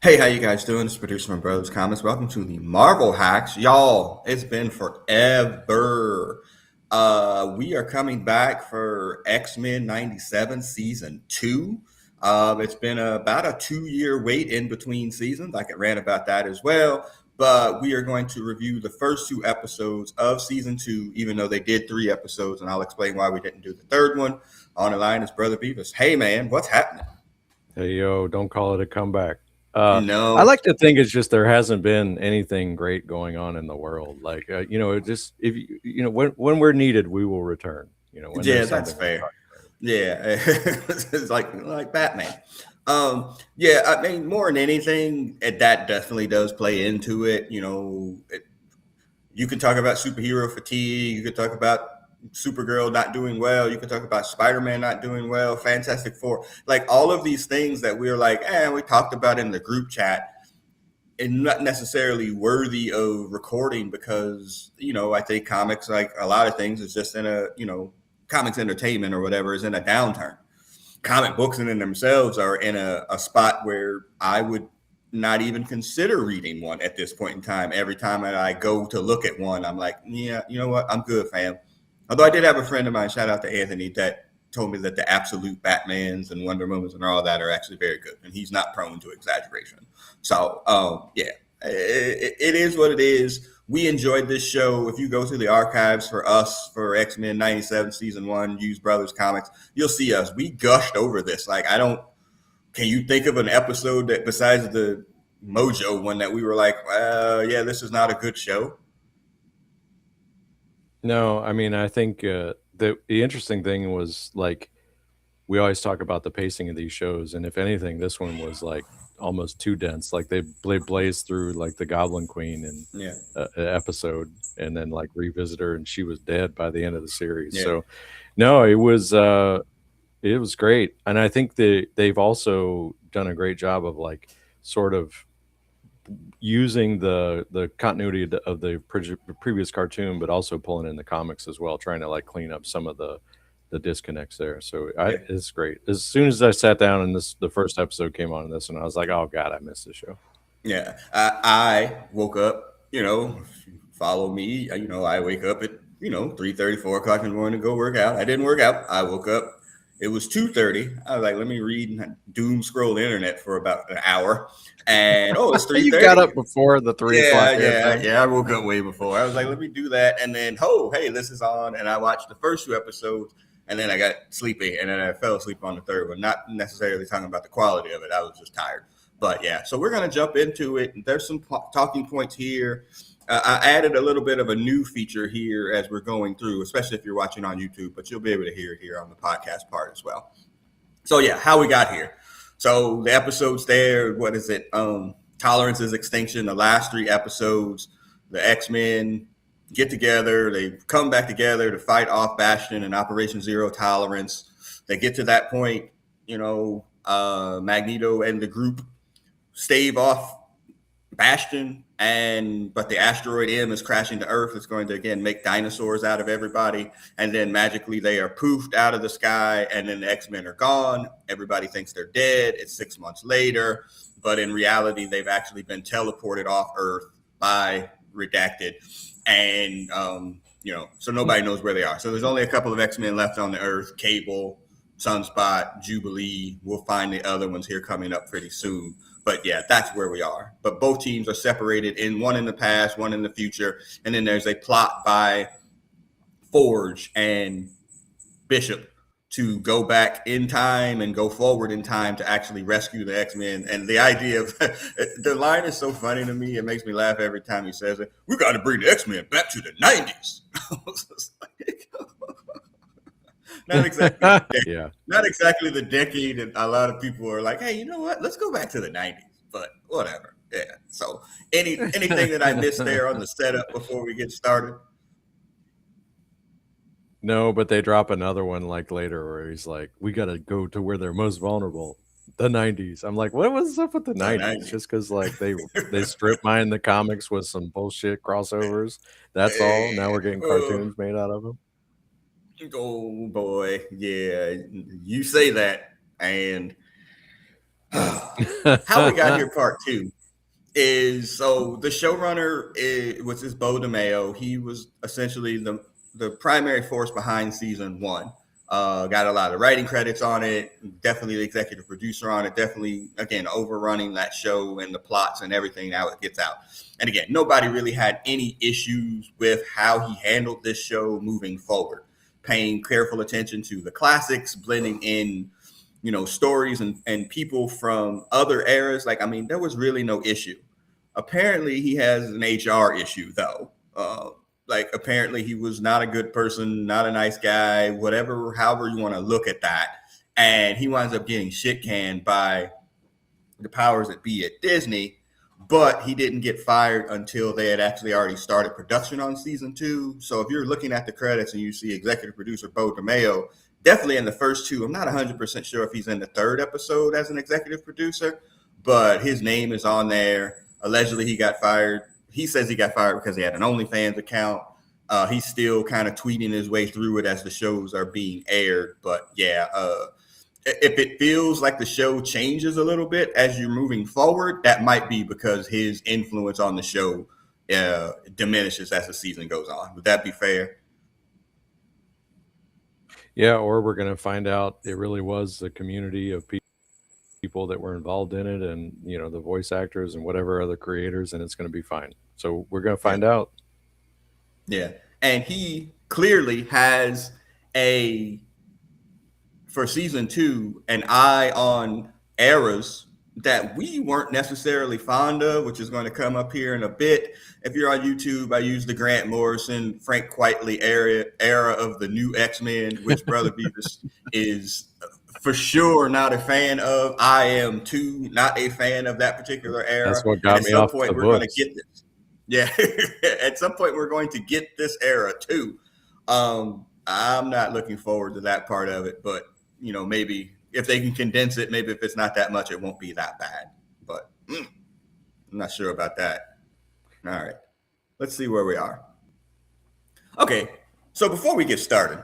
Hey, how you guys doing? It's producer from Brothers Comics. Welcome to the Marvel Hacks. Y'all, it's been forever. We are coming back for X-Men 97 season 2. It's been about a 2-year wait in between seasons. I could rant about that as well. But we are going to review the first 2 episodes of season 2, even though they did 3 episodes, and I'll explain why we didn't do the third one. On the line is Brother Beavis. Hey man, what's happening? Hey, yo, don't call it a comeback. I No. like to think it's just there hasn't been anything great going on in the world. It just if when we're needed, we will return. When Yeah, there's that's something worth fair. talking Yeah, it's like Batman. Yeah, I mean, more than anything, that definitely does play into it. You can talk about superhero fatigue. You can talk about Supergirl not doing well. You can talk about Spider-Man not doing well. Fantastic Four, like all of these things that we're like, we talked about in the group chat, and not necessarily worthy of recording because I think comics, like a lot of things, is just in a comics entertainment or whatever is in a downturn. Comic books in themselves are in a spot where I would not even consider reading one at this point in time. Every time that I go to look at one, I'm like, yeah, you know what, I'm good, fam. Although I did have a friend of mine, shout out to Anthony, that told me that the absolute Batmans and Wonder Womans and all that are actually very good, and he's not prone to exaggeration. So, yeah, it is what it is. We enjoyed this show. If you go to the archives for us for X-Men 97 season 1, use Brothers Comics, you'll see us. We gushed over this. Like, I don't, can you think of an episode that besides the Mojo one that we were like, yeah, this is not a good show? No, I mean, I think the interesting thing was like we always talk about the pacing of these shows, and if anything, this one was like almost too dense. Like they blazed through like the Goblin Queen in Yeah, a episode, and then like revisit her, and she was dead by the end of the series. yeah, So, no, it was great, and I think they've also done a great job of like sort of using the continuity of the previous cartoon, but also pulling in the comics as well, trying to like clean up some of the disconnects there. So yeah. it's great. As soon as I sat down and the first episode came on in this, and I was like, oh god, I missed the show. Yeah, I woke up. Follow me. I wake up at 3:30, 4 o'clock in the morning to go work out. I didn't work out. I woke up. It was 2:30. I was like, let me read and doom scroll the internet for about an hour, and it's three You got thirty. up before the 3 o'clock Yeah, yeah, airtime. yeah. I woke up way before. I was like, let me do that, and then hey, this is on, and I watched the first 2 episodes, and then I got sleepy, and then I fell asleep on the third one. Not necessarily talking about the quality of it. I was just tired. But yeah, so we're gonna jump into it. There's some talking points here. I added a little bit of a new feature here as we're going through, especially if you're watching on YouTube, but you'll be able to hear it here on the podcast part as well. So yeah, how we got here. So the episodes there, what is it? Tolerance's extinction. The last 3 episodes, the X-Men get together. They come back together to fight off Bastion and Operation Zero Tolerance. They get to that point, Magneto and the group stave off Bastion, and but the asteroid M is crashing to Earth. It's going to again make dinosaurs out of everybody, and then magically they are poofed out of the sky, and then the X-Men are gone. Everybody thinks they're dead. It's 6 months later, but in reality, they've actually been teleported off Earth by Redacted, and so nobody knows where they are. So there's only a couple of X-Men left on the Earth: Cable, Sunspot, Jubilee. We'll find the other ones here coming up pretty soon. But yeah, that's where we are. But both teams are separated, in one in the past, one in the future, and then there's a plot by Forge and Bishop to go back in time and go forward in time to actually rescue the X-Men. And the idea of the line is so funny to me. It makes me laugh every time he says it. We got to bring the X-Men back to the 90s. not exactly the Yeah. not exactly the decade that a lot of people are like, hey, you know what? Let's go back to the 90s. But whatever. Yeah. So anything that I missed there on the setup before we get started? No, but they drop another one like later where he's like, "We gotta go to where they're most vulnerable." The '90s. I'm like, what was up with the The '90s? 90s. Just because like they strip mine the comics with some bullshit crossovers. That's all. Now we're getting Oh, cartoons made out of them. oh boy. Yeah. You say that. And How We Got Here Part Two is so the showrunner was this Bo DeMayo. He was essentially the primary force behind season one. Got a lot of writing credits on it. Definitely the executive producer on it. Definitely again overrunning that show and the plots and everything how it gets out. And again, nobody really had any issues with how he handled this show moving forward, paying careful attention to the classics, blending in stories and people from other eras. Like, I mean, there was really no issue. Apparently, he has an HR issue, though. Like, apparently, he was not a good person, not a nice guy, whatever, however you want to look at that. And he winds up getting shit canned by the powers that be at Disney, but he didn't get fired until they had actually already started production on season two. So if you're looking at the credits and you see executive producer Bo DeMayo, definitely in the first two. I'm not 100% sure if he's in the third episode as an executive producer, but his name is on there. Allegedly, he got fired. He says he got fired because he had an OnlyFans account. He's still kind of tweeting his way through it as the shows are being aired. But yeah, if it feels like the show changes a little bit as you're moving forward, that might be because his influence on the show diminishes as the season goes on. Would that be fair? Yeah, or we're going to find out it really was a community of people that were involved in it, and the voice actors and whatever other creators, and it's going to be fine. So we're going to Yeah. find out. Yeah. And he clearly has for season two, an eye on eras that we weren't necessarily fond of, which is going to come up here in a bit. If you're on YouTube, I use the Grant Morrison, Frank Quitely era of the new X-Men, which Brother Beavis is for sure not a fan of. I am too not a fan of that particular era. That's what And got at me some off point, the we're going to books. get this. Yeah, at some point, we're going to get this era too. I'm not looking forward to that part of it, but maybe if they can condense it, maybe if it's not that much, it won't be that bad. But I'm not sure about that. All right, let's see where we are. Okay, so before we get started,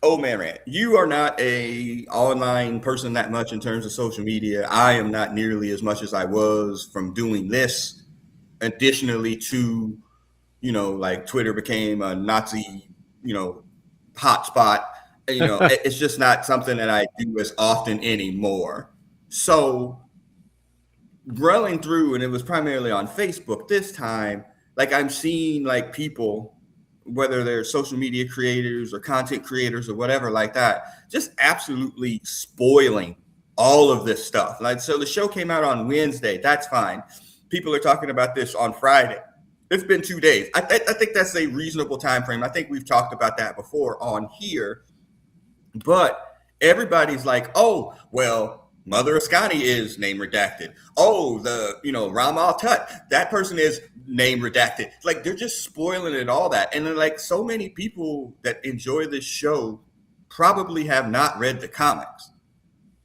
old man rant. You are not a online person that much in terms of social media. I am not nearly as much as I was from doing this. Additionally to like Twitter became a Nazi, hotspot. It's just not something that I do as often anymore. So rolling through, and it was primarily on Facebook this time, like I'm seeing like people, whether they're social media creators or content creators or whatever like that, just absolutely spoiling all of this stuff. Like, so the show came out on Wednesday. That's fine. People are talking about this on Friday. It's been 2 days. I think that's a reasonable time frame. I think we've talked about that before on here. But everybody's like, oh, well, Mother of Scotty is name redacted. Oh, Ramal Tut, that person is name redacted. Like, they're just spoiling it, all that. And then, like, so many people that enjoy this show probably have not read the comics.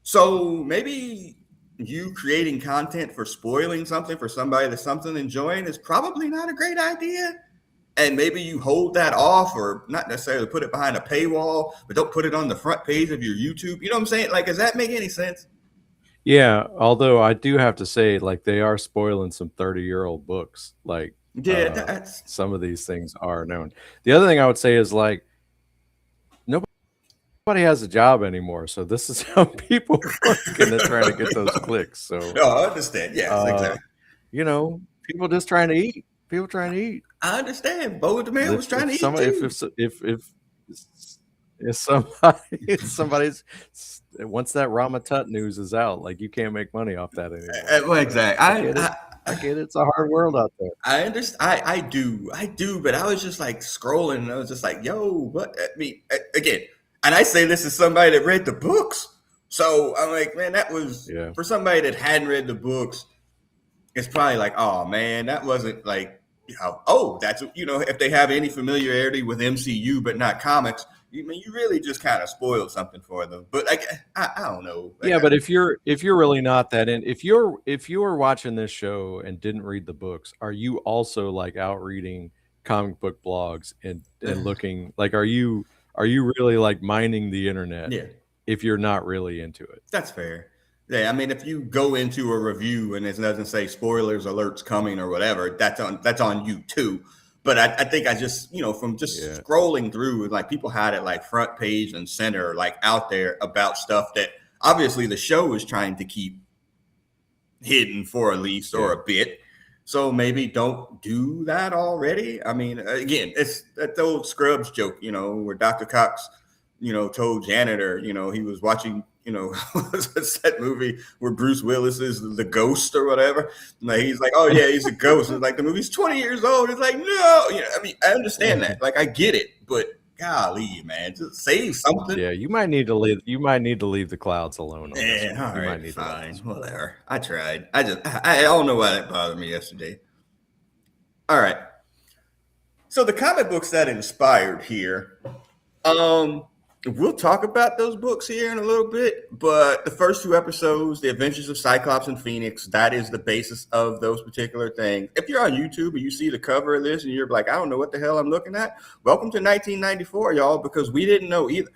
So maybe you creating content for spoiling something for somebody that's something enjoying is probably not a great idea. And maybe you hold that off, or not necessarily put it behind a paywall, but don't put it on the front page of your YouTube. You know what I'm saying? Like, does that make any sense? Yeah, although I do have to say, like, they are spoiling some 30-year-old books. Like, Yeah, that's some of these things are known. The other thing I would say is, like, nobody has a job anymore, so this is how people work, and they're trying to get those clicks. So, no, I understand. Yes, exactly. people just trying to eat. People trying to eat. I understand. Bo the man was trying If to eat somebody, too. if somebody, if somebody's once that Ramatut news is out, like, you can't make money off that anymore. Well, exactly. I get it. I get it. It's a hard world out there. I understand. I do. But I was just like scrolling, and I was just like, "Yo, what?" I mean, again, and I say this as somebody that read the books, so I'm like, man, that was for somebody that hadn't read the books. It's probably like, oh man, that wasn't like, oh, that's if they have any familiarity with MCU but not comics, you really just kind of spoiled something for them. But like, I don't know. Like, Yeah, but if you're really not that in, if you're watching this show and didn't read the books, are you also like out reading comic book blogs and looking, like, are you really like mining the internet yeah. if you're not really into it. That's fair. Yeah, I mean, if you go into a review and it doesn't say spoilers alerts coming or whatever, that's on you too. But I think I just from just Yeah. scrolling through, like people had it like front page and center, like out there about stuff that obviously the show is trying to keep hidden for at least or Yeah. a bit. So maybe don't do that already. I mean, again, it's that old Scrubs joke, where Dr. Cox, told janitor, he was watching, what's that movie where Bruce Willis is the ghost or whatever. Like he's like, oh yeah, he's a ghost. And like the movie's 20 years old. It's like, no, I mean, I understand that. Like I get it, but golly, man, just save something. Yeah, you might need to leave. You might need to leave the clouds alone on this Yeah, one. all You might right, need fine, to whatever. I tried. I don't know why that bothered me yesterday. All right. So the comic books that inspired here, um, we'll talk about those books here in a little bit. But the first two episodes, The Adventures of Cyclops and Phoenix, that is the basis of those particular things. If you're on YouTube and you see the cover of this and you're like, I don't know what the hell I'm looking at, welcome to 1994, y'all, because we didn't know either.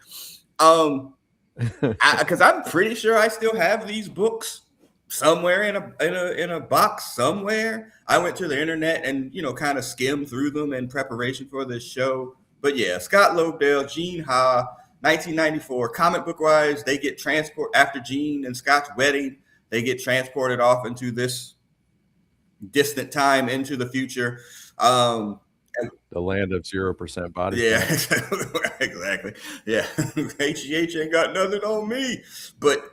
Because I'm pretty sure I still have these books somewhere in a box somewhere. I went to the internet and kind of skimmed through them in preparation for this show. But yeah, Scott Lobdell, Gene Ha, 1994. Comic book wise, they get transport after Gene and Scott's wedding. They get transported off into this distant time into the future. the land of 0% body Yeah, fat. exactly. Yeah, HGH ain't got nothing on me. But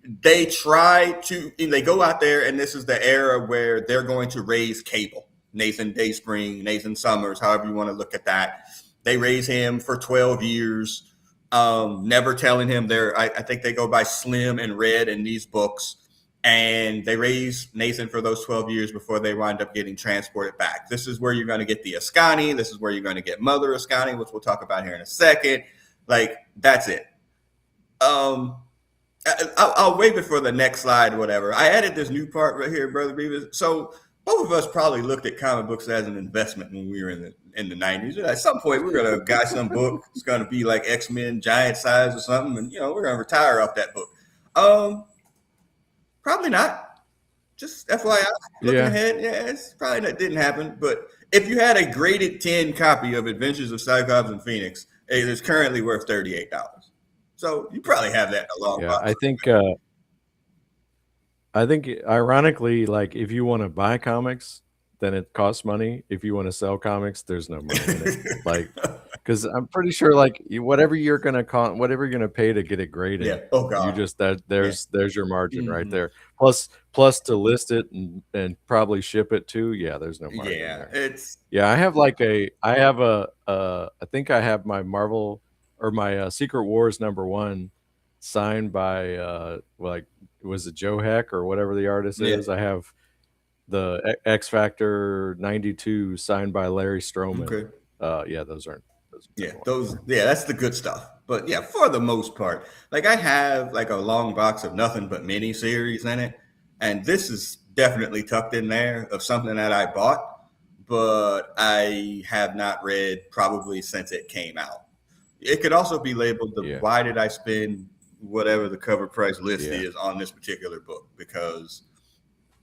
they go out there, and this is the era where they're going to raise Cable, Nathan Dayspring, Nathan Summers, however you want to look at that. They raise him for 12 years, never telling him I think they go by Slim and Red in these books. And they raise Nathan for those 12 years before they wind up getting transported back. This is where you're going to get the Ascani. This is where you're going to get Mother Ascani, which we'll talk about here in a second. Like, that's it. I'll wait for the next slide or whatever. I added this new part right here, Brother Beavis. So both of us probably looked at comic books as an investment when we were in the 90s. At some point, we're going to buy some book. It's going to be like X-Men giant size or something. And, we're going to retire off that book. Probably not. Just FYI, looking Yeah. ahead, yeah, it's probably that didn't happen. But if you had a graded 10 copy of Adventures of Cyclops and Phoenix, it is currently worth $38. So you probably have that in a long Yeah, box. I think ironically, like if you want to buy comics, then it costs money. If you want to sell comics, there's no money in it. Like, because I'm pretty sure, like whatever you're gonna pay to get it graded, Yeah. Oh you God. just there's your margin right Mhm. there. Plus to list it and probably ship it too. Yeah, there's no margin Yeah. there. It's Yeah, I think I have my Marvel or my Secret Wars #1 signed by like was it Joe Heck or whatever the artist yeah. is. I have the X Factor 92 signed by Larry Stroman. Okay. Yeah, those aren't Yeah, good those. ones. Yeah, that's the good stuff. But yeah, for the most part, like I have like a long box of nothing but mini series in it, and this is definitely tucked in there of something that I bought, but I have not read probably since it came out. It could also be labeled the Yeah, why did I spend whatever the cover price list yeah. is on this particular book because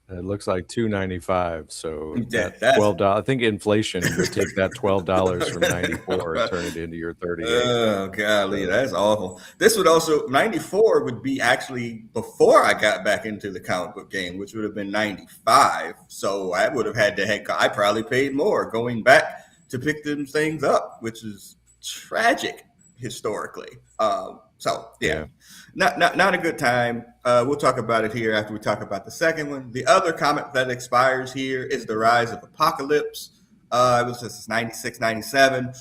It looks like $2.95. So that that's $12. I think inflation would take that $12 from 94 and turn it into your 38. oh golly, So that's awful. This would also 94 would be actually before I got back into the comic book game, which would have been 95. So I would have had to I probably paid more going back to pick them things up, which is tragic historically. So yeah, yeah, not a good time. We'll talk about it here after we talk about the second one. The other comic that expires here is The Rise of Apocalypse. It was just 96, 97.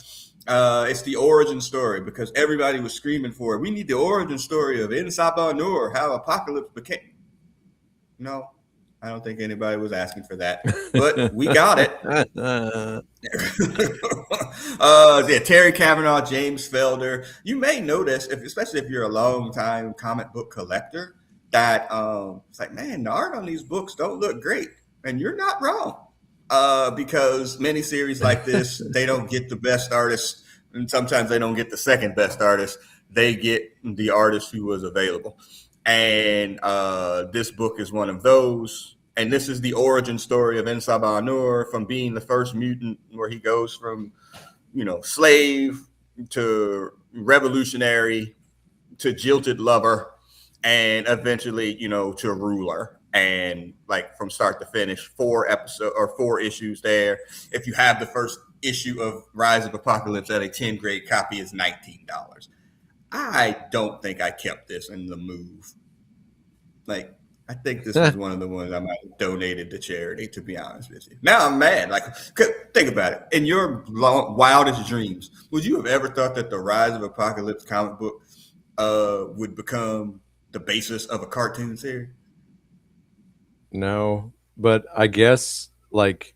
It's the origin story because everybody was screaming for it. We need the origin story of Insaba Nur, how Apocalypse became. No, I don't think anybody was asking for that, but we got it. Yeah, Terry Kavanaugh, James Felder. You may notice, especially if you're a long time comic book collector, that it's like, man, the art on these books don't look great, and you're not wrong. Because miniseries like this, they don't get the best artist, and sometimes they don't get the second best artist. they get the artist who was available. And this book is one of those. And this is the origin story of Ensabanur from being the first mutant, where he goes from, slave to revolutionary to jilted lover, and eventually, to ruler. And like from start to finish, 4 issues there. If you have the first issue of Rise of Apocalypse at a 10 grade copy, is $19. I don't think I kept this in the move. Like, I think this was one of the ones I might have donated to charity, to be honest with you. Now I'm mad. Like, think about it. In your wildest dreams, would you have ever thought that the Rise of Apocalypse comic book would become the basis of a cartoon series? No, but I guess like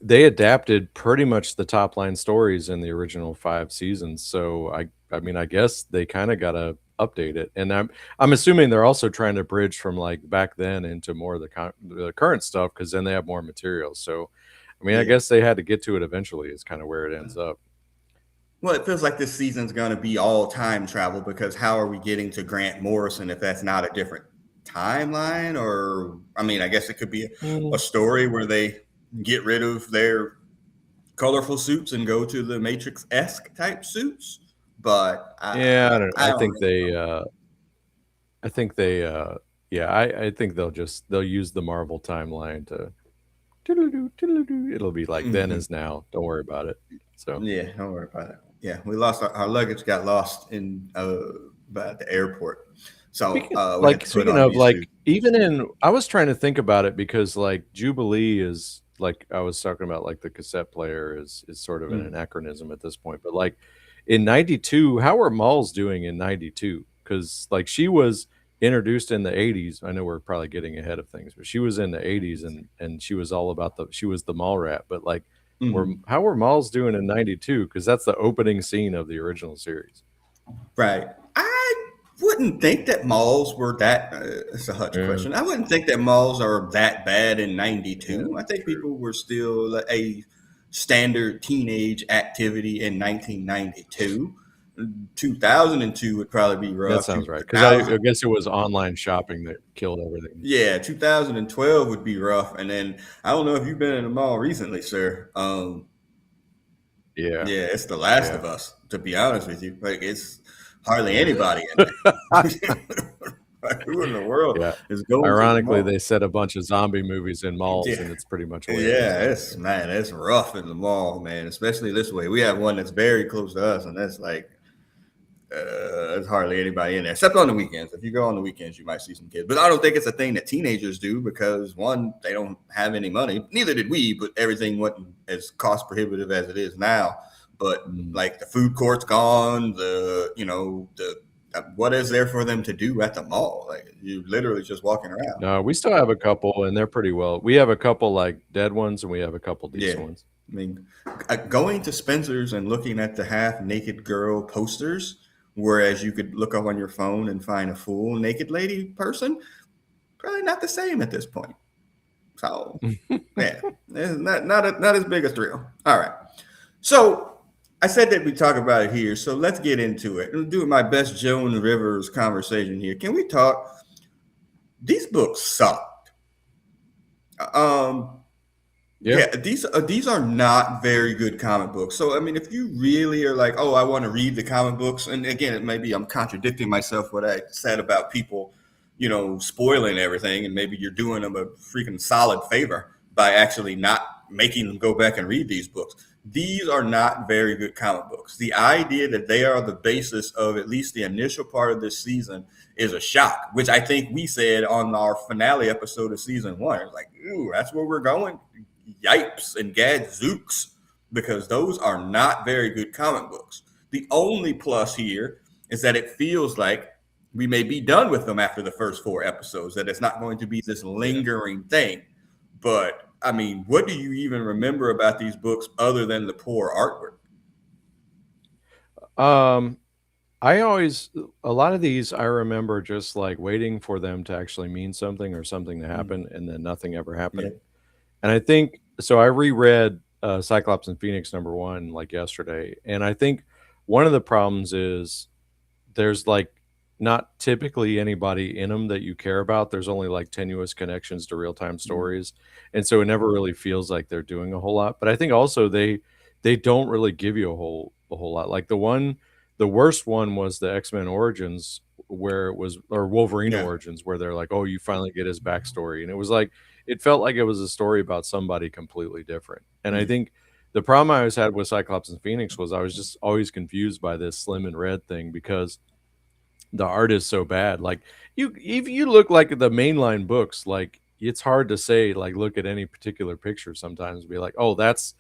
they adapted pretty much the top line stories in the original 5 seasons, so I mean, I guess they kinda gotta update it, and I'm assuming they're also trying to bridge from, like, back then into more of the current stuff, because then they have more material, so, I mean, I Yeah. guess they had to get to it eventually is kinda where it ends up. Well, it feels like this season's going to be all time travel, because how are we getting to Grant Morrison if that's not a different timeline? Or, I mean, I guess it could be a Mm. story where they get rid of their colorful suits and go to the Matrix esque type suits. But Yeah, I don't I I don't think really know. I think they, yeah, I think they'll use the Marvel timeline to toodaloo, toodaloo, it'll be like then Mhm. is now, don't worry about it, so. Yeah, don't worry about it. Yeah, we lost our luggage, got lost in by the airport, so we had to put Speaking on of, these like, suits. even in I was trying to think about it because, like, Jubilee is like, I was talking about, like, the cassette player is sort of an Mm. anachronism at this point, but, like, in '92, how are Malls doing in '92? Because like, she was introduced in the '80s. I know we're probably getting ahead of things, but she was in the '80s, and she was all about she was the mall rat, but, like, Mhm. how were Malls doing in '92? Because that's the opening scene of the original series. Right. I wouldn't think that malls were that. It's a Hutch Yeah, question. I wouldn't think that malls are that bad in yeah, '92. I think true. people were still a standard teenage activity in 1992. 2002 would probably be That rough. sounds right, 'cause I 2000, guess it was online shopping that killed everything. yeah, 2012 would be rough. And then I don't know if you've been in a mall recently, sir. Yeah, Yeah, it's The Last yeah. of Us. To be honest with you, like it's hardly anybody in there. Like, who in the world Yeah. is going to the Ironically, mall? they set a bunch of zombie movies in malls, Yeah, and it's pretty much what it is. yeah, it's man, it's rough in the mall, man. Especially this way. We have one that's very close to us, and that's like there's hardly anybody in there except on the weekends. If you go on the weekends, you might see some kids. But I don't think it's a thing that teenagers do, because one, they don't have any money. Neither did we, but everything wasn't as cost prohibitive as it is now. But Mm. like the food court's gone, the what is there for them to do at the mall? Like you literally just walking around. No, we still have a couple, and they're pretty well we have a couple, like, dead ones, and we have a couple Yeah. decent ones. I mean, going to Spencer's and looking at the half naked girl posters, whereas you could look up on your phone and find a full naked lady person, probably not the same at this point. So, yeah, it's not as big a thrill. All right. So, I said that we talk about it here. So, let's get into it. I'm doing my best Joan Rivers conversation here. Can we talk? These books sucked. Um, Yeah. Yeah, these are not very good comic books. So I mean, if you really are like, oh, I want to read the comic books, and again, it maybe I'm contradicting myself what I said about people, spoiling everything, and maybe you're doing them a freaking solid favor by actually not making them go back and read these books. These are not very good comic books. The idea that they are the basis of at least the initial part of this season is a shock, which I think we said on our finale episode of season one. It's like, ooh, that's where we're going. Yipes and gadzooks, because those are not very good comic books. The only plus here is that it feels like we may be done with them after the first 4 episodes, that it's not going to be this Yeah. lingering thing. But I mean, what do you even remember about these books other than the poor artwork? Um, I always a lot of these, I remember just, like, waiting for them to actually mean something or something to Mm, happen, and then nothing ever yeah. happening, and I think so I reread, Cyclops and Phoenix #1, like, yesterday, and I think one of the problems is there's like not typically anybody in them that you care about. There's only like tenuous connections to real time Mm. stories, and so it never really feels like they're doing a whole lot. But I think also they don't really give you a whole lot. Like the worst one was the X-Men Origins, where it was, or Wolverine Yeah. Origins, where they're like, oh, you finally get his backstory, and it was like it felt like it was a story about somebody completely different. And I Yeah. think the problem I always had with Cyclops and Phoenix was I was just always confused by this Slim and Red thing because the art is so bad. Like you, if you look like the mainline books, like it's hard to say. Like look at any particular picture sometimes, and be like, oh, that's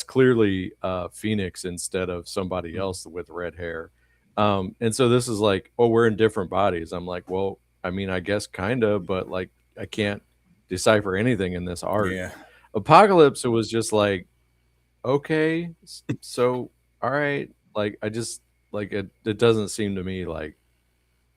clearly Phoenix instead of somebody Mhm. else with red hair. And so this is like, oh, we're in different bodies. I'm like, well, I mean, I guess kind of, but like I can't decipher anything in this art. Yeah. Apocalypse, it was just like, okay, so all right, like I just like it doesn't seem to me like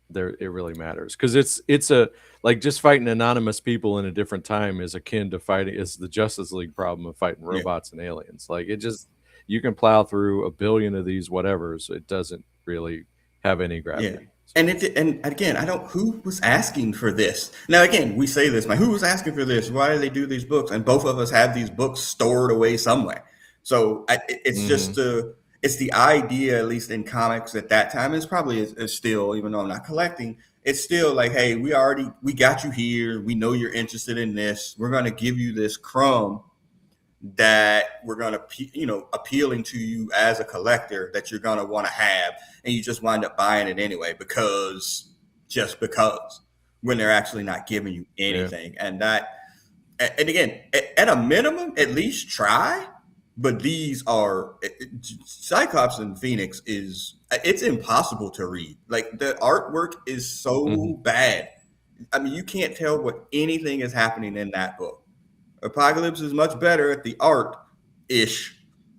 there it really matters because it's a like just fighting anonymous people in a different time is akin to fighting is the Justice League problem of fighting Yeah. robots and aliens. Like it just you can plow through a billion of these whatevers. It doesn't really have any Yeah. gravity. And So and again, I don't, who was asking for this? Now, again, we say this, like, who was asking for this? Why do they do these books? And both of us have these books stored away somewhere. So it's just mhm. it's the idea, at least in comics at that time, it's probably is still, even though I'm not collecting, it's still like, hey, we got you here. We know you're interested in this. We're going to give you this crumb that we're going to, appealing to you as a collector that you're going to want to have, and you just wind up buying it anyway because, just because, when they're actually not giving you Yeah. anything. And again, at a minimum, at least try. But these are, Cyclops and Phoenix is, it's impossible to read. Like, the artwork is Mhm. so bad. I mean, you can't tell what anything is happening in that book. Apocalypse is much better at the art ish,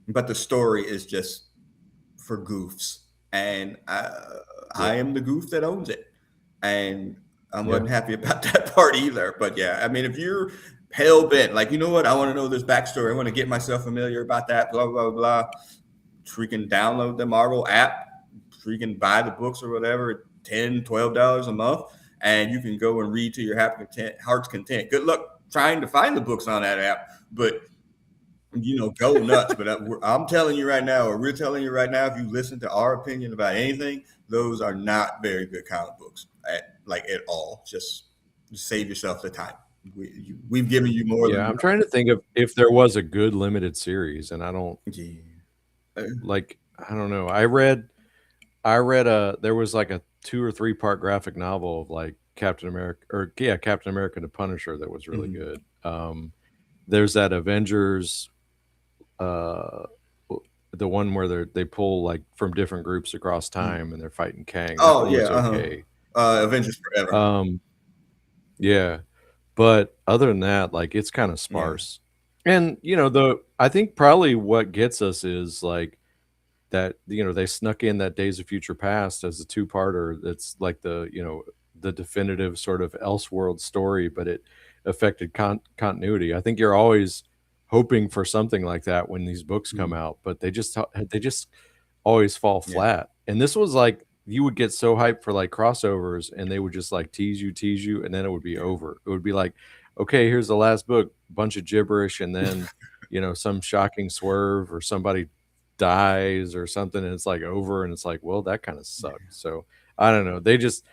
but the story is just for goofs. And Yeah. I am the goof that owns it. And I Yeah. wasn't happy about that part either. But yeah, I mean, if you're hell bent, like, you know what, I want to know this backstory, I want to get myself familiar about that, blah, blah, blah, freaking download the Marvel app, freaking buy the books or whatever, $10, $12 a month, and you can go and read to your heart's content. Good luck trying to find the books on that app, but go nuts. But I'm telling you right now, or we're telling you right now, if you listen to our opinion about anything, those are not very good comic books, at all. Just save yourself the time. We've given you more than Yeah. I'm trying to think of if there was a good limited series, and I don't yeah. like. I don't know. I read a there was like a 2 or 3 part graphic novel of like Captain America, or yeah, Captain America the Punisher, that was really Mhm. good. There's that Avengers, the one where they pull like from different groups across Mhm. time and they're fighting Kang. That Oh one yeah, was okay. Avengers Forever. Um, yeah, but other than that, like it's kind of Yeah. sparse. And the I think probably what gets us is like that they snuck in that Days of Future Past as a two-parter that's like the definitive sort of Elseworld story, but it affected continuity. I think you're always hoping for something like that when these books come Mhm. out, but they just always fall Yeah. flat. And this was like you would get so hyped for like crossovers and they would just like tease you, and then it would be Yeah. over. It would be like, okay, here's the last book, bunch of gibberish, and then some shocking swerve or somebody dies or something, and it's like over, and it's like, well, that kind of sucked. So I don't know. They just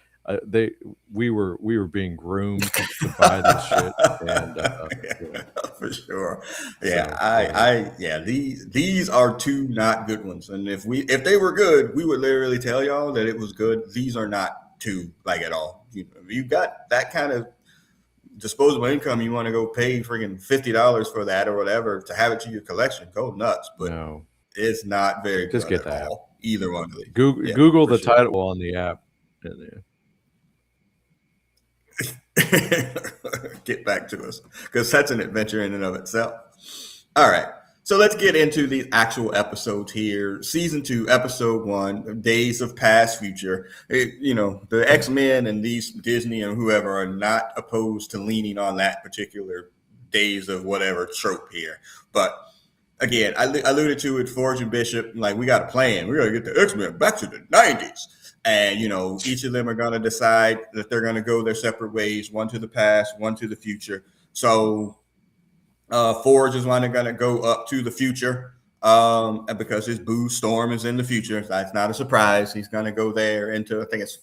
they we were being groomed to buy this shit, and Yeah, yeah. for sure. Yeah, So yeah, yeah, these are two not good ones. And if they were good, we would literally tell y'all that it was good. These are not two, like, at all. If you've got that kind of disposable income, you want to go pay freaking $50 for that or whatever to have it to your collection, go nuts. But no, it's not very just good get at the app. all. Either one of these. Yeah, Google for the sure. title on the app. And, yeah. Get back to us, because that's an adventure in and of itself. All right. So let's get into the actual episodes here. Season 2, episode 1, Days of Past Future. The X-Men and these Disney and whoever are not opposed to leaning on that particular days of whatever trope here. But again, I alluded to it, Forge and Bishop, like, we got a plan. We got to get the X-Men back to the 90s. And each of them are going to decide that they're going to go their separate ways, one to the past, one to the future. So Forge is one going to go up to the future, and because his boo Storm is in the future. That's not a surprise. He's going to go there into, I think it's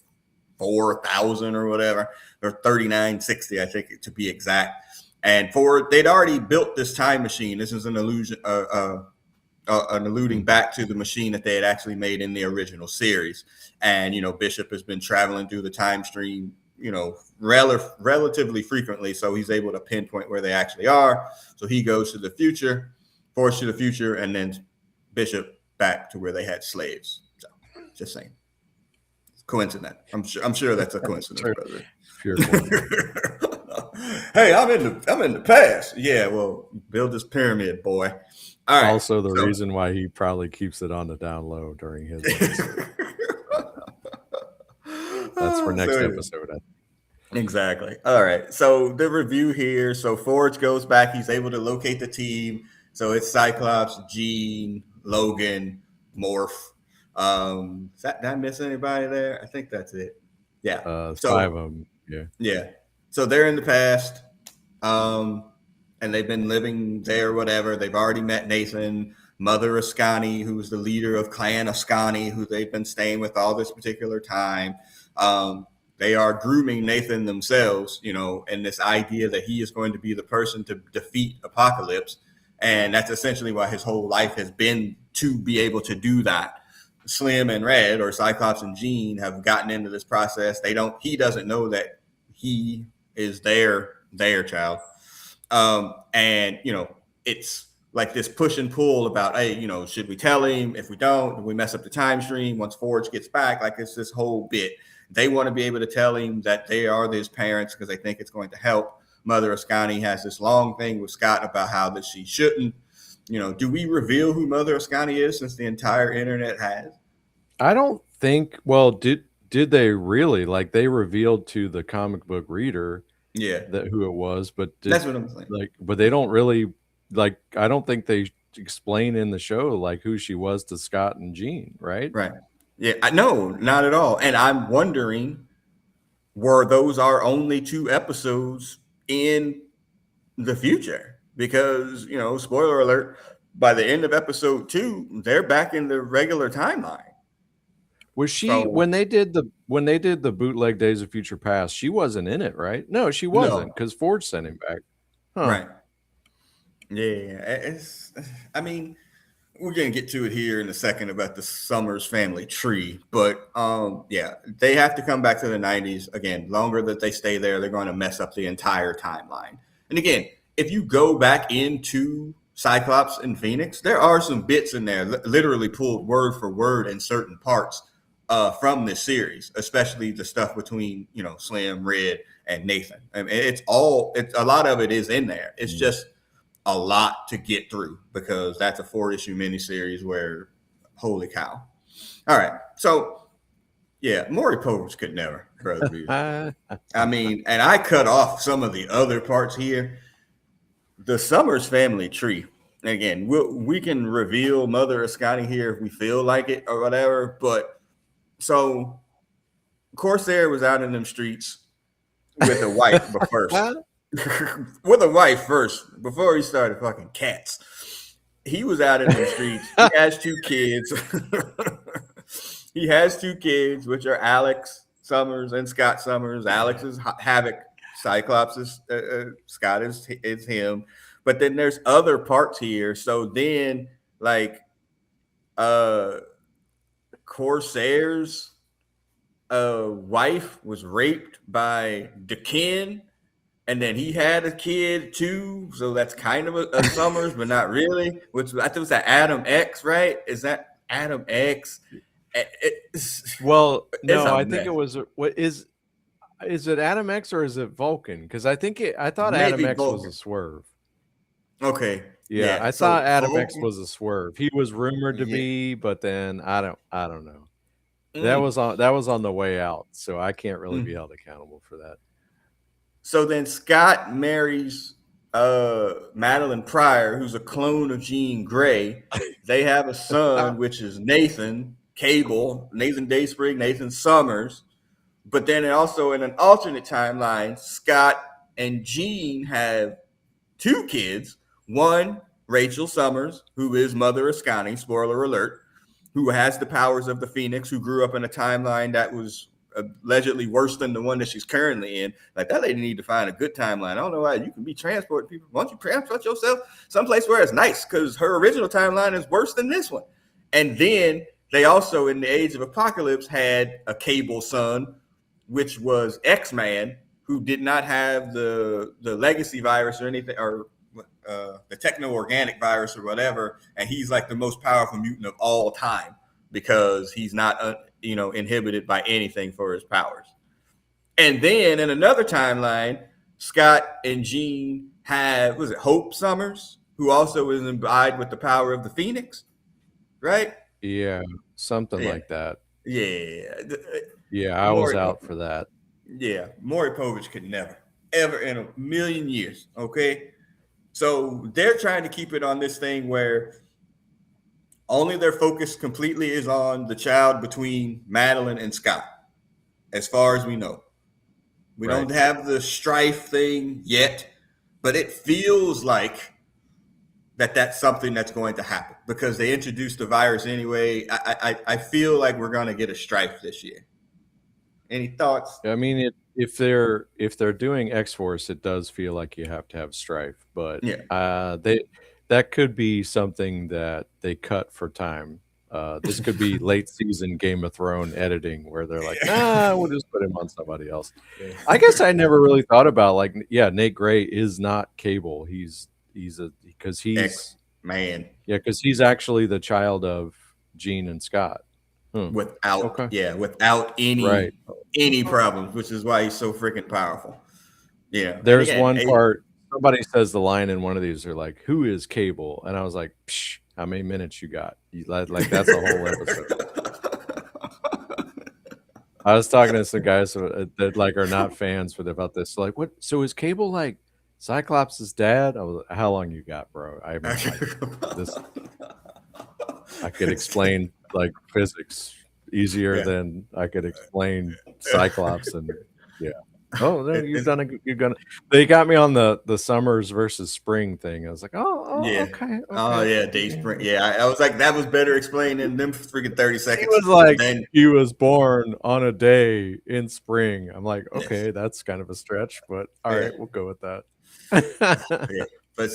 4,000 or whatever, or 3960, I think, to be exact. And they'd already built this time machine. This is an illusion, an alluding back to the machine that they had actually made in the original series. And Bishop has been traveling through the time stream, relatively frequently, so he's able to pinpoint where they actually are. So he goes to the future, Forge to the future, and then Bishop back to where they had slaves. So, just saying, coincidence. I'm sure that's a coincidence, brother. Pure coincidence. Hey, I'm in the past. Yeah, well, build this pyramid, boy. All right. Also, the reason why he probably keeps it on the down low during his episode. That's for next episode. Exactly. All right. So the review here. So Forge goes back. He's able to locate the team. So it's Cyclops, Jean, Logan, Morph. Did I miss anybody there? I think that's it. Yeah. So 5 of them. Yeah. Yeah. So they're in the past. And they've been living there or whatever. They've already met Nathan, Mother Ascani, who's the leader of Clan Ascani, who they've been staying with all this particular time. They are grooming Nathan themselves, and this idea that he is going to be the person to defeat Apocalypse. And that's essentially why his whole life has been to be able to do that. Slim and Red, or Cyclops and Jean, have gotten into this process. He doesn't know that he is their child. And it's like this push and pull about, hey, should we tell him? If we don't, do we mess up the time stream once Forge gets back? Like, it's this whole bit. They want to be able to tell him that they are his parents because they think it's going to help. Mother Ascani has this long thing with Scott about how that she shouldn't. Do we reveal who Mother Ascani is, since the entire internet has? I don't think. Well, did they really? Like, they revealed to the comic book reader, who it was, but that's what I'm saying. But they don't really, like, I don't think they explain in the show like who she was to Scott and Jean, right? Right. Yeah, no, not at all. And I'm wondering, were those our only 2 episodes in the future? Because, spoiler alert, by the end of episode 2, they're back in the regular timeline. Was she when they did the bootleg Days of Future Past? She wasn't in it, right? No, she wasn't, because Forge sent him back. Huh. Right. Yeah, I mean, we're gonna get to it here in a second about the Summers family tree, but yeah, they have to come back to the 90s again. Longer that they stay there, they're going to mess up the entire timeline. And again, if you go back into Cyclops and Phoenix, there are some bits in there literally pulled word for word in certain parts from this series, especially the stuff between Slim, Red, and Nathan. I mean, it's a lot of it is in there. It's just a lot to get through because that's a 4-issue miniseries where, holy cow. All right. So, yeah, Maury Povich could never, brother. I mean, and I cut off some of the other parts here. The Summers family tree. Again, we can reveal Mother Ascani here if we feel like it or whatever. But so Corsair was out in them streets with a wife first. With a wife first, before he started fucking cats. He was out in the streets. He has 2 kids. He has 2 kids, which are Alex Summers and Scott Summers. Alex is Havoc. Cyclops is Scott is him. But then there's other parts here. So then, like, Corsair's wife was raped by Dekin. And then he had a kid too, so that's kind of a Summers, but not really. Which I think was that Adam X, right? Is that Adam X? Well, no, I think it was. What is it? Adam X or is it Vulcan? Because I thought Maybe Adam X Vulcan. Was a swerve. Okay. Yeah, I thought Adam Vulcan. X was a swerve. He was rumored to be, but then I don't know. That was on the way out, so I can't really be held accountable for that. So then Scott marries Madeline Pryor, who's a clone of Jean Grey. They have a son, which is Nathan. Cable, Nathan Dayspring, Nathan Summers. But then also in an alternate timeline, Scott and Jean have two kids. One, Rachel Summers, who is mother of Scotty, spoiler alert, who has the powers of the Phoenix, who grew up in a timeline that was allegedly worse than the one that she's currently in. Like, that lady need to find a good timeline. I don't know why you can be transporting people. Why don't you transport yourself someplace where it's nice? Because her original timeline is worse than this one. And then they also, in the Age of Apocalypse, had a Cable son, which was X-Man, who did not have the legacy virus or anything, or the techno-organic virus or whatever, and he's like the most powerful mutant of all time because he's not inhibited by anything for his powers. And then in another timeline, Scott and Jean have, was it Hope Summers, who also is imbibed with the power of the Phoenix, right? Yeah, something Yeah, like that. yeah. Yeah, I was Maury, out for that. yeah, Maury Povich could never, ever in a million years. Okay, so they're trying to keep it on this thing where only their focus completely is on the child between Madeline and Scott, as far as we know. We Right. don't have the strife thing yet, but it feels like that's something that's going to happen because they introduced the virus anyway. I feel like we're going to get a strife this year. Any thoughts? I mean, if they're doing X Force, it does feel like you have to have strife, but Yeah. they that could be something that they cut for time. This could be late season Game of Thrones editing where they're like, nah, we'll just put him on somebody else. I guess I never really thought about like, yeah, Nate Gray is not Cable. He's a because X he's man. yeah, because he's actually the child of Gene and Scott. Hmm. Without Okay. without Right. any problems, which is why he's so freaking powerful. Yeah, and There's again, one part somebody says the line in one of these, they're like, "Who is Cable?" And I was like, Psh, "How many minutes you got?" Like that's a whole episode. I was talking to some guys that like are not fans for about this. Like, what? So is Cable like Cyclops' dad? I was, how long you got, bro? I mean, like this. I could explain like physics easier yeah. than I could explain Cyclops and yeah. Oh, no, you've It's- done a you've done they got me on the summers versus spring thing. I was like, "Oh, yeah. okay, Oh okay." yeah, Day Spring. Yeah, I was like, that was better explained in them freaking 30 He seconds. was like, Then he was born on a day in spring. I'm like, yes, "Okay, that's kind of a stretch, but yeah, alright, we'll go with that." yeah. But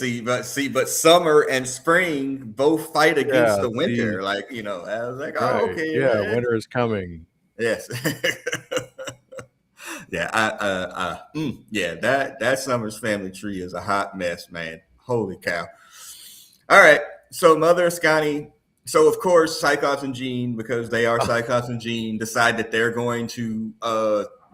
summer and spring both fight against Yeah, the see, winter. Like, I was like, oh, right. okay, Yeah, winter is coming. yes. Yeah, yeah, that Summers family tree is a hot mess, man. Holy cow! All right, so Mother Scotty. So of course, Cyclops and Jean, because they are Cyclops and Jean, decide that they're going to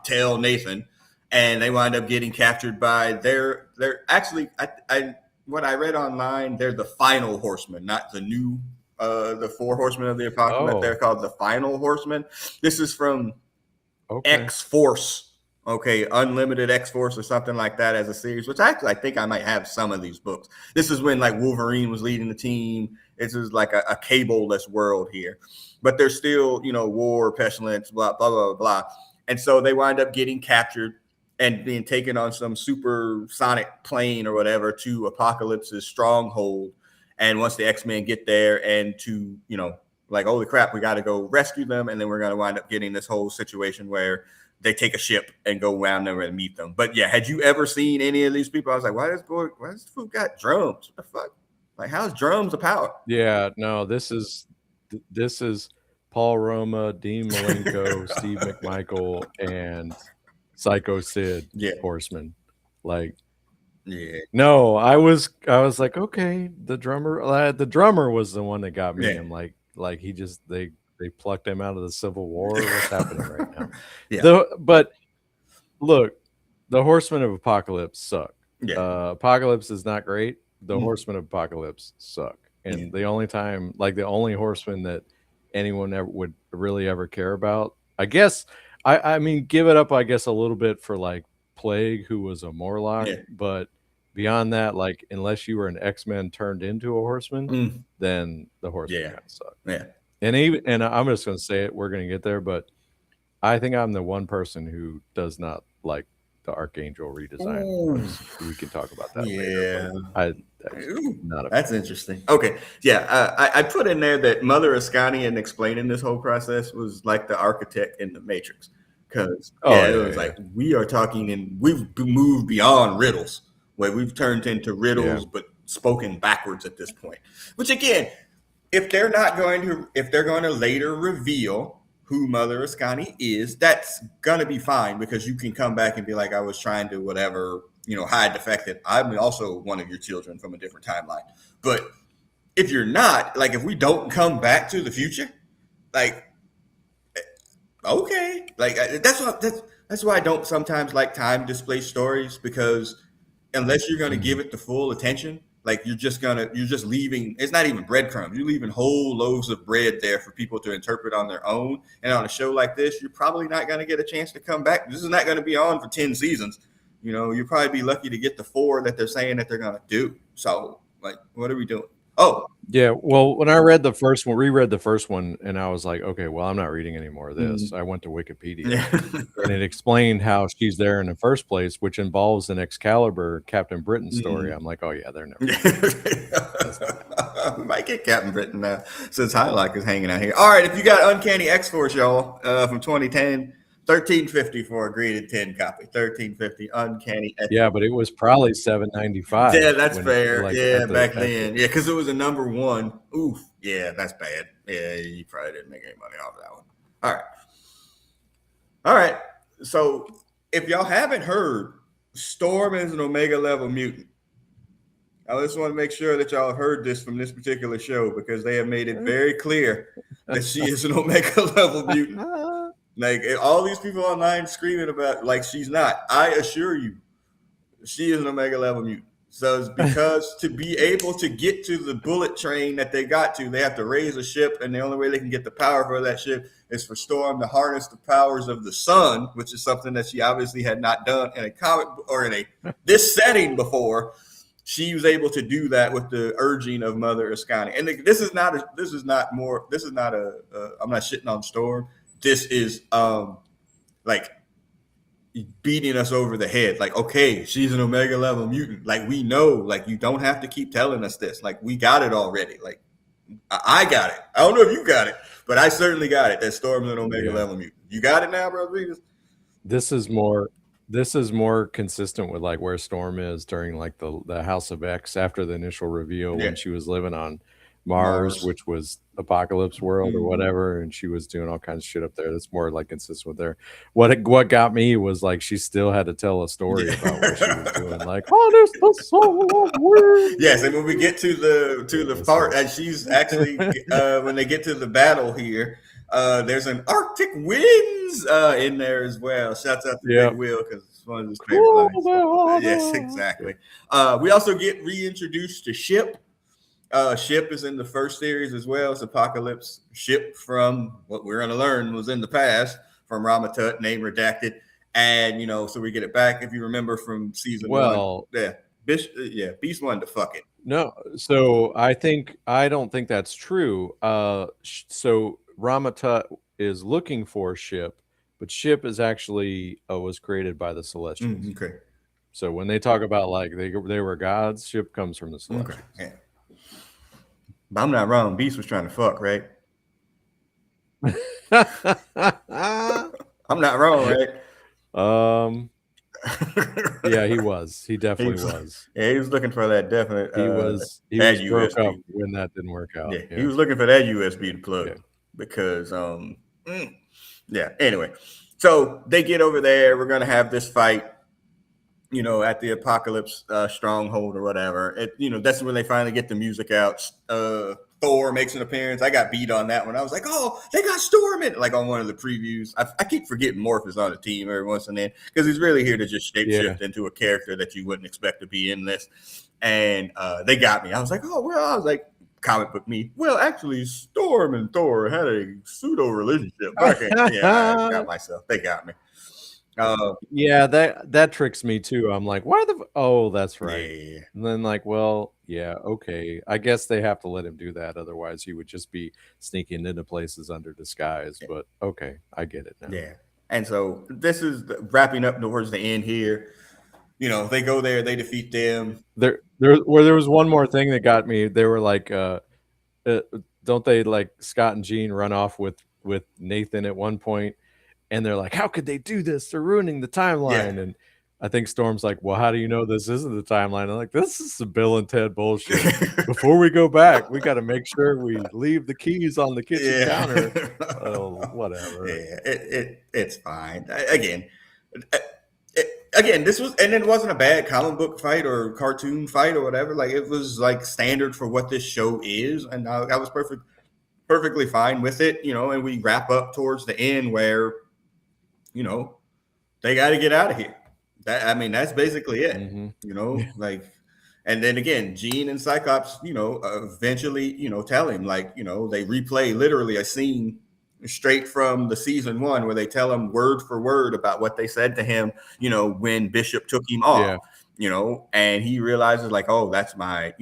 tell Nathan, and they wind up getting captured by they're actually I what I read online, they're the final horsemen, not the new the four horsemen of the apocalypse. They're Oh, called the final horsemen. This is from okay. X Force, okay, Unlimited X Force or something like that as a series. Which actually I think I might have some of these books. This is when like Wolverine was leading the team. This is like a cable-less world here, but there's still war, pestilence, blah blah blah blah, and so they wind up getting captured and being taken on some supersonic plane or whatever to Apocalypse's stronghold. And once the X-Men get there and to like, holy crap, we got to go rescue them, and then we're going to wind up getting this whole situation where they take a ship and go around there and meet them. But yeah, had you ever seen any of these people? I was like, why does this fool got drums? What the fuck? Like, how's drums a power? Yeah, no, this is Paul Roma, Dean Malenko, Steve McMichael, and Psycho Sid Yeah, Horseman. Like, yeah, no, I was like, okay, the drummer was the one that got me. yeah, I'm like he just they plucked him out of the Civil War. What's happening right now? yeah, But look, the Horsemen of Apocalypse suck. yeah, Apocalypse is not great. The mm, Horsemen of Apocalypse suck. yeah, And the only time, like the only horseman that anyone ever would really ever care about, I guess, I mean, give it up, I guess, a little bit for like Plague, who was a Morlock, yeah, but beyond that, like, unless you were an X-Men turned into a horseman, mm, then the horsemen yeah, kind of suck. yeah. And I'm just gonna say it, we're gonna get there, but I think I'm the one person who does not like the Archangel redesign. Ooh, We can talk about that later, but yeah. that's Ooh, not a that's interesting. Okay, yeah, I put in there that Mother Ascani in explaining this whole process was like the architect in the Matrix, because Oh yeah, it yeah, was yeah. like we are talking and we've moved beyond riddles, where we've turned into Yeah. riddles but spoken backwards at this point. Which again, if they're going to later reveal who Mother Ascani is, that's gonna be fine because you can come back and be like, I was trying to whatever, hide the fact that I'm also one of your children from a different timeline. But if you're not, like, if we don't come back to the future, like, okay, like that's why I don't sometimes like time displaced stories, because unless you're going to give Mhm. it the full attention, like you're just leaving. It's not even breadcrumbs. You're leaving whole loaves of bread there for people to interpret on their own. And on a show like this, you're probably not going to get a chance to come back. This is not going to be on for 10 seasons. You'll probably be lucky to get the 4 that they're saying that they're going to do. So, like, what are we doing? Oh, Yeah, well, when I read the first one reread the first one, and I was like, "Okay, well, I'm not reading any more of this." mm, I went to Wikipedia, yeah. and it explained how she's there in the first place, which involves an Excalibur Captain Britain story. Mm. I'm like, "Oh, yeah, they're never We gonna do that. That's not gonna happen." might get Captain Britain now since Hylock is hanging out here. All right, if you got Uncanny X Force, y'all, from 2010, 1350 for a graded 10 copy. 1350 Uncanny X. Yeah, but it was probably Yeah, 7.95 that's when it fair. like, Yeah, back at the then. Yeah, because it was a number one. Oof. Yeah, that's bad. Yeah, you probably didn't make any money off of that one. All right. All right. So if y'all haven't heard, Storm is an Omega level mutant. I just want to make sure that y'all have heard this from this particular show, because they have made it very clear that she is an Omega level mutant. Like, all these people online screaming about, like, she's not. I assure you, she is an Omega level mutant. So it's because to be able to get to the bullet train that they got to, they have to raise a ship, and the only way they can get the power for that ship is for Storm to harness the powers of the sun, which is something that she obviously had not done in a comic or in a this setting before. She was able to do that with the urging of Mother Ascani. And this is not a, I'm not shitting on Storm. This is like beating us over the head. Like, okay, she's an Omega level mutant. Like, we know, like, you don't have to keep telling us this. Like, we got it already. Like, I got it. I don't know if you got it, but I certainly got it. That Storm's an Omega Yeah. level mutant. You got it now, Brother Venus? This is more this is more consistent with, like, where Storm is during, like, the House of X after the initial reveal Yeah. when she was living on Mars, Mars. which was Apocalypse World or Mhm. whatever, and she was doing all kinds of shit up there. That's more, like, consistent with there. What got me was, like, she still had to tell a story about what she was doing, Yeah. like, "Harness the soul of Yes, and when we wind." get to Yeah, the this part, was and she's actually when they get to the battle here, there's an Arctic winds in there as well. Shouts out to Yeah. Big Will, because it's one of his favorite Cool lines. the Yes, honor. Yeah. exactly. We also get reintroduced to Ship. Ship is in the first series as well. It's Apocalypse Ship, from what we're going to learn was in the past, from Ramatut, name redacted. And, so we get it back. If you remember from season one, Well, yeah, Beast wanted to fuck it. no, so I don't think that's true. So Ramatut is looking for Ship, but Ship is actually was created by the Celestials. Okay. So when they talk about, like, they were gods, Ship comes from the Okay. Celestials. Yeah. But I'm not wrong. Beast was trying to fuck, right? I'm not wrong, right? um, yeah, he was. He he definitely was, was. yeah, he was looking for that definite He that was broke up USB. when that didn't work out. Yeah, he Yeah. was looking for that USB to plug, Yeah. because yeah. Anyway, so they get over there. We're gonna have this fight, at the Apocalypse stronghold or whatever. That's when they finally get the music out. Thor makes an appearance. I got beat on that one. I was like, oh, they got Storm in, like, on one of the previews. I keep forgetting Morph is on the team every once and then, because he's really here to just Yeah. shapeshift into a character that you wouldn't expect to be in this. And they got me. I was like, oh, well, I was like, comic book me. Well, actually, Storm and Thor had a pseudo relationship. Okay, yeah, I got myself. They got me. Yeah, that tricks me too. I'm like, "Why the f oh, that's right." Yeah, And then like, well, yeah, okay. I guess they have to let him do that, otherwise he would just be sneaking into places under disguise, yeah, but okay, I get it now. yeah. And so this is wrapping up towards the end here. They go there, they defeat them. There was one more thing that got me. They were like, uh, don't they like Scott and Jean run off with Nathan at one point, and they're like, "How could they do this? They're ruining the Yeah. timeline." And I think Storm's like, "Well, how do you know this isn't the timeline?" I'm like, "This is some Bill and Ted bullshit. Before we go back, we got to make sure we leave the keys on the kitchen Yeah. counter." Oh, whatever. Yeah, it's fine. Uh, again, this was, and it wasn't a bad comic book fight or cartoon fight or whatever. Like it was like standard for what this show is, and I was perfectly fine with it. And we wrap up towards the end where you know they got to get out of here. That's basically it. Hmm. Like, and then again, Gene and Cyclops, eventually, tell him like, they replay literally a scene straight from the season one where they tell him word for word about what they said to him, when Bishop took him off, Yeah. and he realizes like, oh, that's my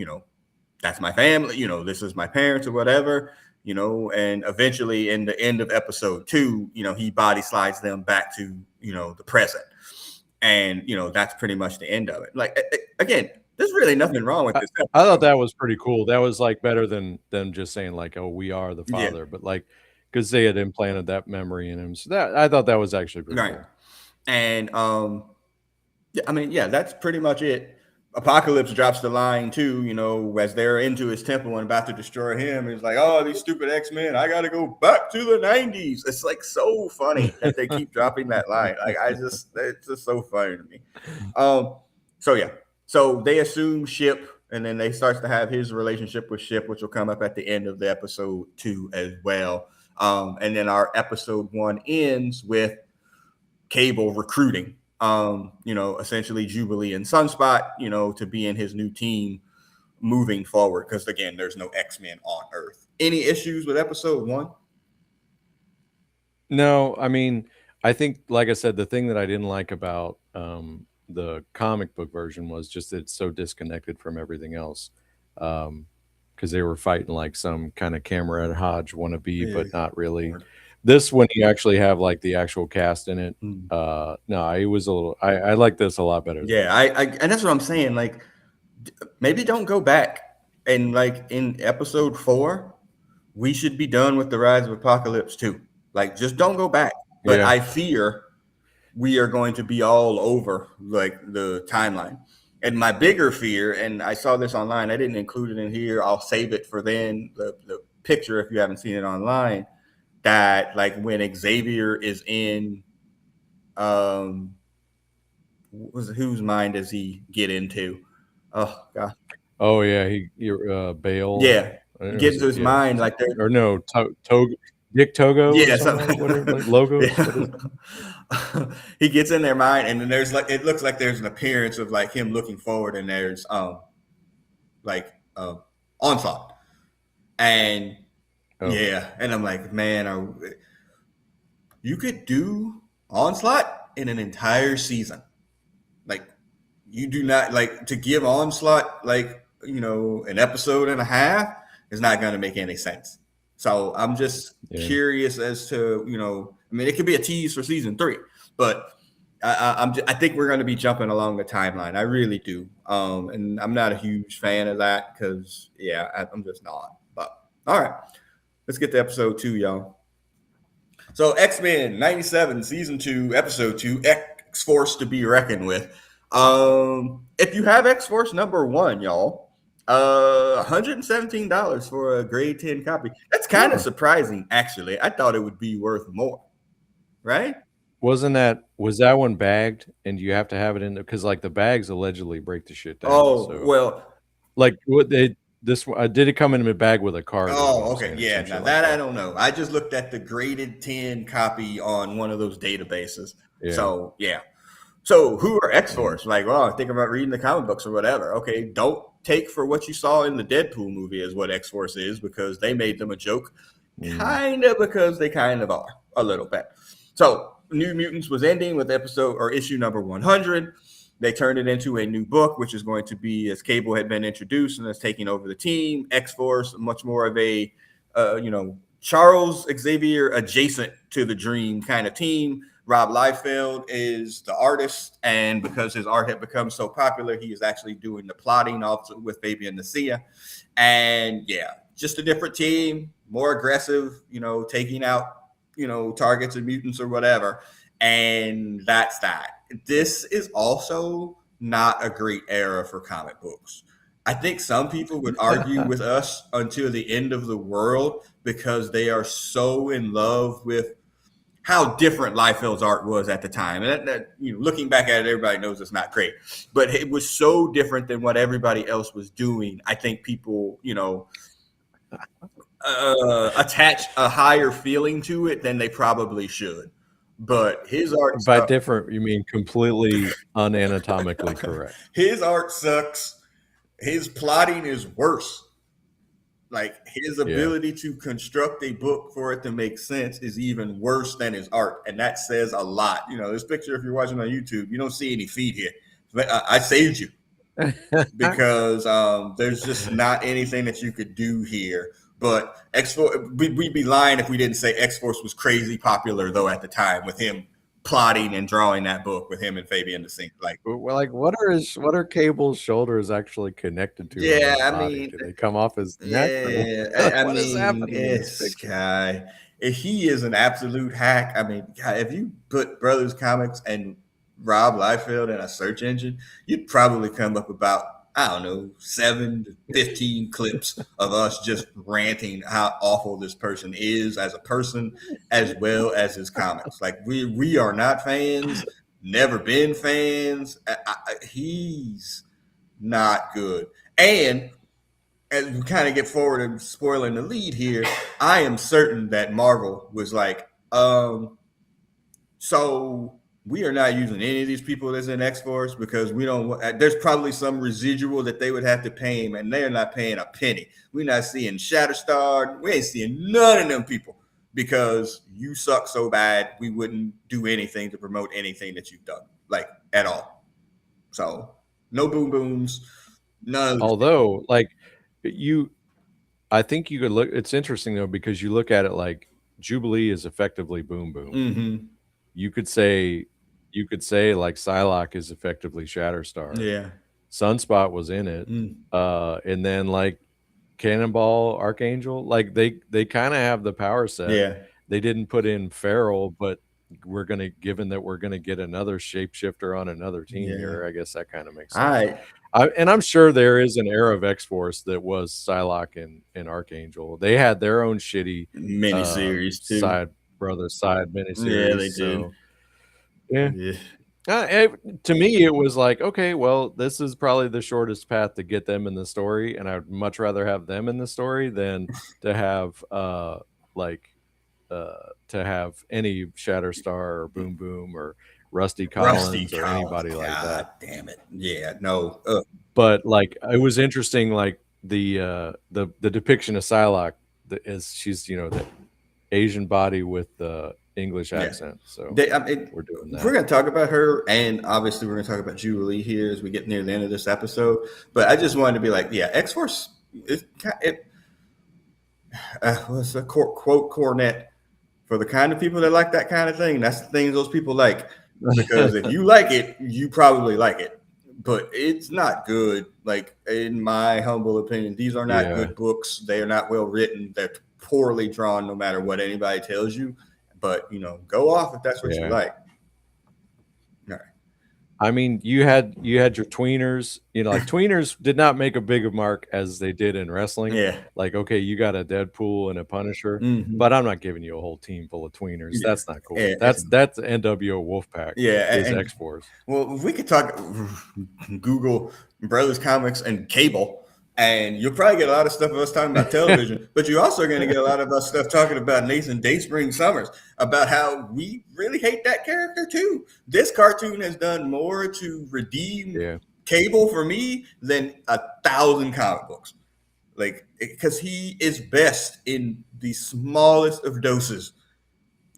family, this is my parents or whatever, and eventually in the end of episode 2, he body slides them back to, the present. And, that's pretty much the end of it. Like, again, there's really nothing wrong with I this I thought episode. that was pretty cool. That was, like, better than just saying, like, "Oh, we are the Yeah, father," but, like, because they had implanted that memory in him, so that I thought that was actually pretty right. cool. And yeah, yeah, that's pretty much it. Apocalypse drops the line too, as they're into his temple and about to destroy him. He's like, "Oh, these stupid X-Men! I got to go back to the '90s." It's like so funny that they keep dropping that line. Like, it's just so funny to me. Um, so yeah, so they assume Ship, and then they starts to have his relationship with Ship, which will come up at the end of the episode 2 as well. And then our episode 1 ends with Cable recruiting, essentially Jubilee and Sunspot, to be in his new team moving forward. Because again, there's no X-Men on Earth. Any issues with episode 1? No, I mean, I think, like I said, the thing that I didn't like about, the comic book version was just that it's so disconnected from everything else, because they were fighting like some kinda Cameron Hodge wannabe, Yeah. but not really. This, when you actually have, like, the actual cast in it, Mm. no, it was a little I like this a lot better than Yeah, that. and that's what I'm saying. Like, maybe don't go back, and like in episode 4, we should be done with the Rise of Apocalypse too. Like, just don't go back. But Yeah. I fear we are going to be all over like the timeline. And my bigger fear, and I saw this online, I didn't include it in here. I'll save it for then the picture if you haven't seen it online. That like when Xavier is in, um, whose mind does he get into? Oh god, Oh, yeah, you're, Bale, yeah, or get is into it his yeah, mind is it like there. or no, Dick Togo or Yeah, something so like whatever, like, Logos? What is he gets in their mind, and then there's like it looks like there's an appearance of like him looking forward, and there's like onslaught, and Oh, yeah, and I'm like, man, you could do onslaught in an entire season. Like, you do not like to give onslaught like an episode and a half is not going to make any sense. So I'm just yeah. curious as to I mean, it could be a tease for season 3, but I think we're going to be jumping along the timeline. I really do, and I'm not a huge fan of that because yeah, I'm just not. But all right, let's get to episode 2, y'all. So X-Men 97 season 2 episode 2, X-Force to be reckoned with. If you have X-Force number 1, y'all, $117 for a grade 10 copy. That's kind of Huh. surprising actually. I thought it would be worth more, right? Was that one bagged, and you have to have it in there because like, the bags allegedly break the shit down, Oh, so, well, like, what they this one did it come in a bag with a card is what oh, I'm okay. saying, or Yeah, some now shit like that I that. don't know. I just looked at the graded 10 copy on one of those databases. Yeah. So, yeah. So who are X Mhm. Force? Like, well, think about reading the comic books or whatever. Okay, don't take for what you saw in the Deadpool movie as what X Force is because they made them a joke, Mm. kind of because they kind of are a little bit. So New Mutants was ending with episode or issue number 100. They turned it into a new book, which is going to be, as Cable had been introduced and is taking over the team. X-Force, much more of a, Charles Xavier adjacent to the Dream kind of team. Rob Liefeld is the artist, and because his art had become so popular, he is actually doing the plotting also with Fabian Nacia. And yeah, just a different team, more aggressive, taking out, targets and mutants or whatever. And that's that. This is also not a great era for comic books. I think some people would argue with us until the end of the world because they are so in love with how different Liefeld's art was at the time. And looking back at it, everybody knows it's not great, but it was so different than what everybody else was doing. I think people, attach a higher feeling to it than they probably should. But his art, by different, you mean completely unanatomically correct. His art sucks. His plotting is worse. Like his ability to construct a book for it to make sense is even worse than his art, and that says a lot. This picture, if you're watching on YouTube, you don't see any feet here. But I saved you because there's just not anything that you could do here. But X-Force, we'd be lying if we didn't say X-Force was crazy popular though at the time with him plotting and drawing that book with him and Fabian Nacia. What are Cable's shoulders actually connected to? Yeah, do they come off his neck? Yeah, what is happening? This guy, if he is an absolute hack. I mean, God, if you put Brothers Comics and Rob Liefeld in a search engine, you'd probably come up about, I don't know, 7 to 15 clips of us just ranting how awful this person is as a person, as well as his comics. Like we are not fans, never been fans. He's not good. And as we kind of get forward and spoiling the lead here, I am certain that Marvel was like, so we are not using any of these people that's in X-Force because we don't. There's probably some residual that they would have to pay him, and they're not paying a penny. We're not seeing Shatterstar. We ain't seeing none of them people because you suck so bad. We wouldn't do anything to promote anything that you've done, like at all. So no boom booms. None. Although, I think you could look. It's interesting though because you look at it like Jubilee is effectively boom boom. Mm-hmm. You could say like Psylocke is effectively Shatterstar. Yeah. Sunspot was in it. And then like Cannonball, Archangel, like they kind of have the power set. Yeah. They didn't put in Feral, but given that we're gonna get another shapeshifter on another team here, I guess that kind of makes sense. All right. And I'm sure there is an era of X-Force that was Psylocke and Archangel. They had their own shitty miniseries too. side miniseries. Yeah, they did. Yeah. To me, it was like, okay, well, this is probably the shortest path to get them in the story, and I'd much rather have them in the story than to have any Shatterstar or Boom Boom or Rusty Collins or anybody like that. Damn it! Yeah, no. But like, it was interesting, like the depiction of Psylocke as she's the Asian body with the English accent. So we're doing that. We're going to talk about her, and obviously we're going to talk about Jubilee here as we get near the end of this episode. But I just wanted to be like, yeah, X-Force, what's a quote cornet for the kind of people that like that kind of thing. That's the thing those people like. Because if you like it, you probably like it. But it's not good. Like, in my humble opinion, these are not good books. They are not well written. They're poorly drawn no matter what anybody tells you. But, go off if that's what you like. All right. I mean, you had your tweeners, like tweeners did not make a big mark as they did in wrestling. Yeah. Like, okay, you got a Deadpool and a Punisher, but I'm not giving you a whole team full of tweeners. Yeah. That's not cool. Yeah. That's NWO Wolfpack. Yeah. Is X-Force. Well, if we could talk Google Brothers Comics and Cable, and you'll probably get a lot of stuff of us talking about television, but you're also going to get a lot of us stuff talking about Nathan Dayspring Summers, about how we really hate that character too. This cartoon has done more to redeem Cable for me than 1,000 comic books. Like, because he is best in the smallest of doses.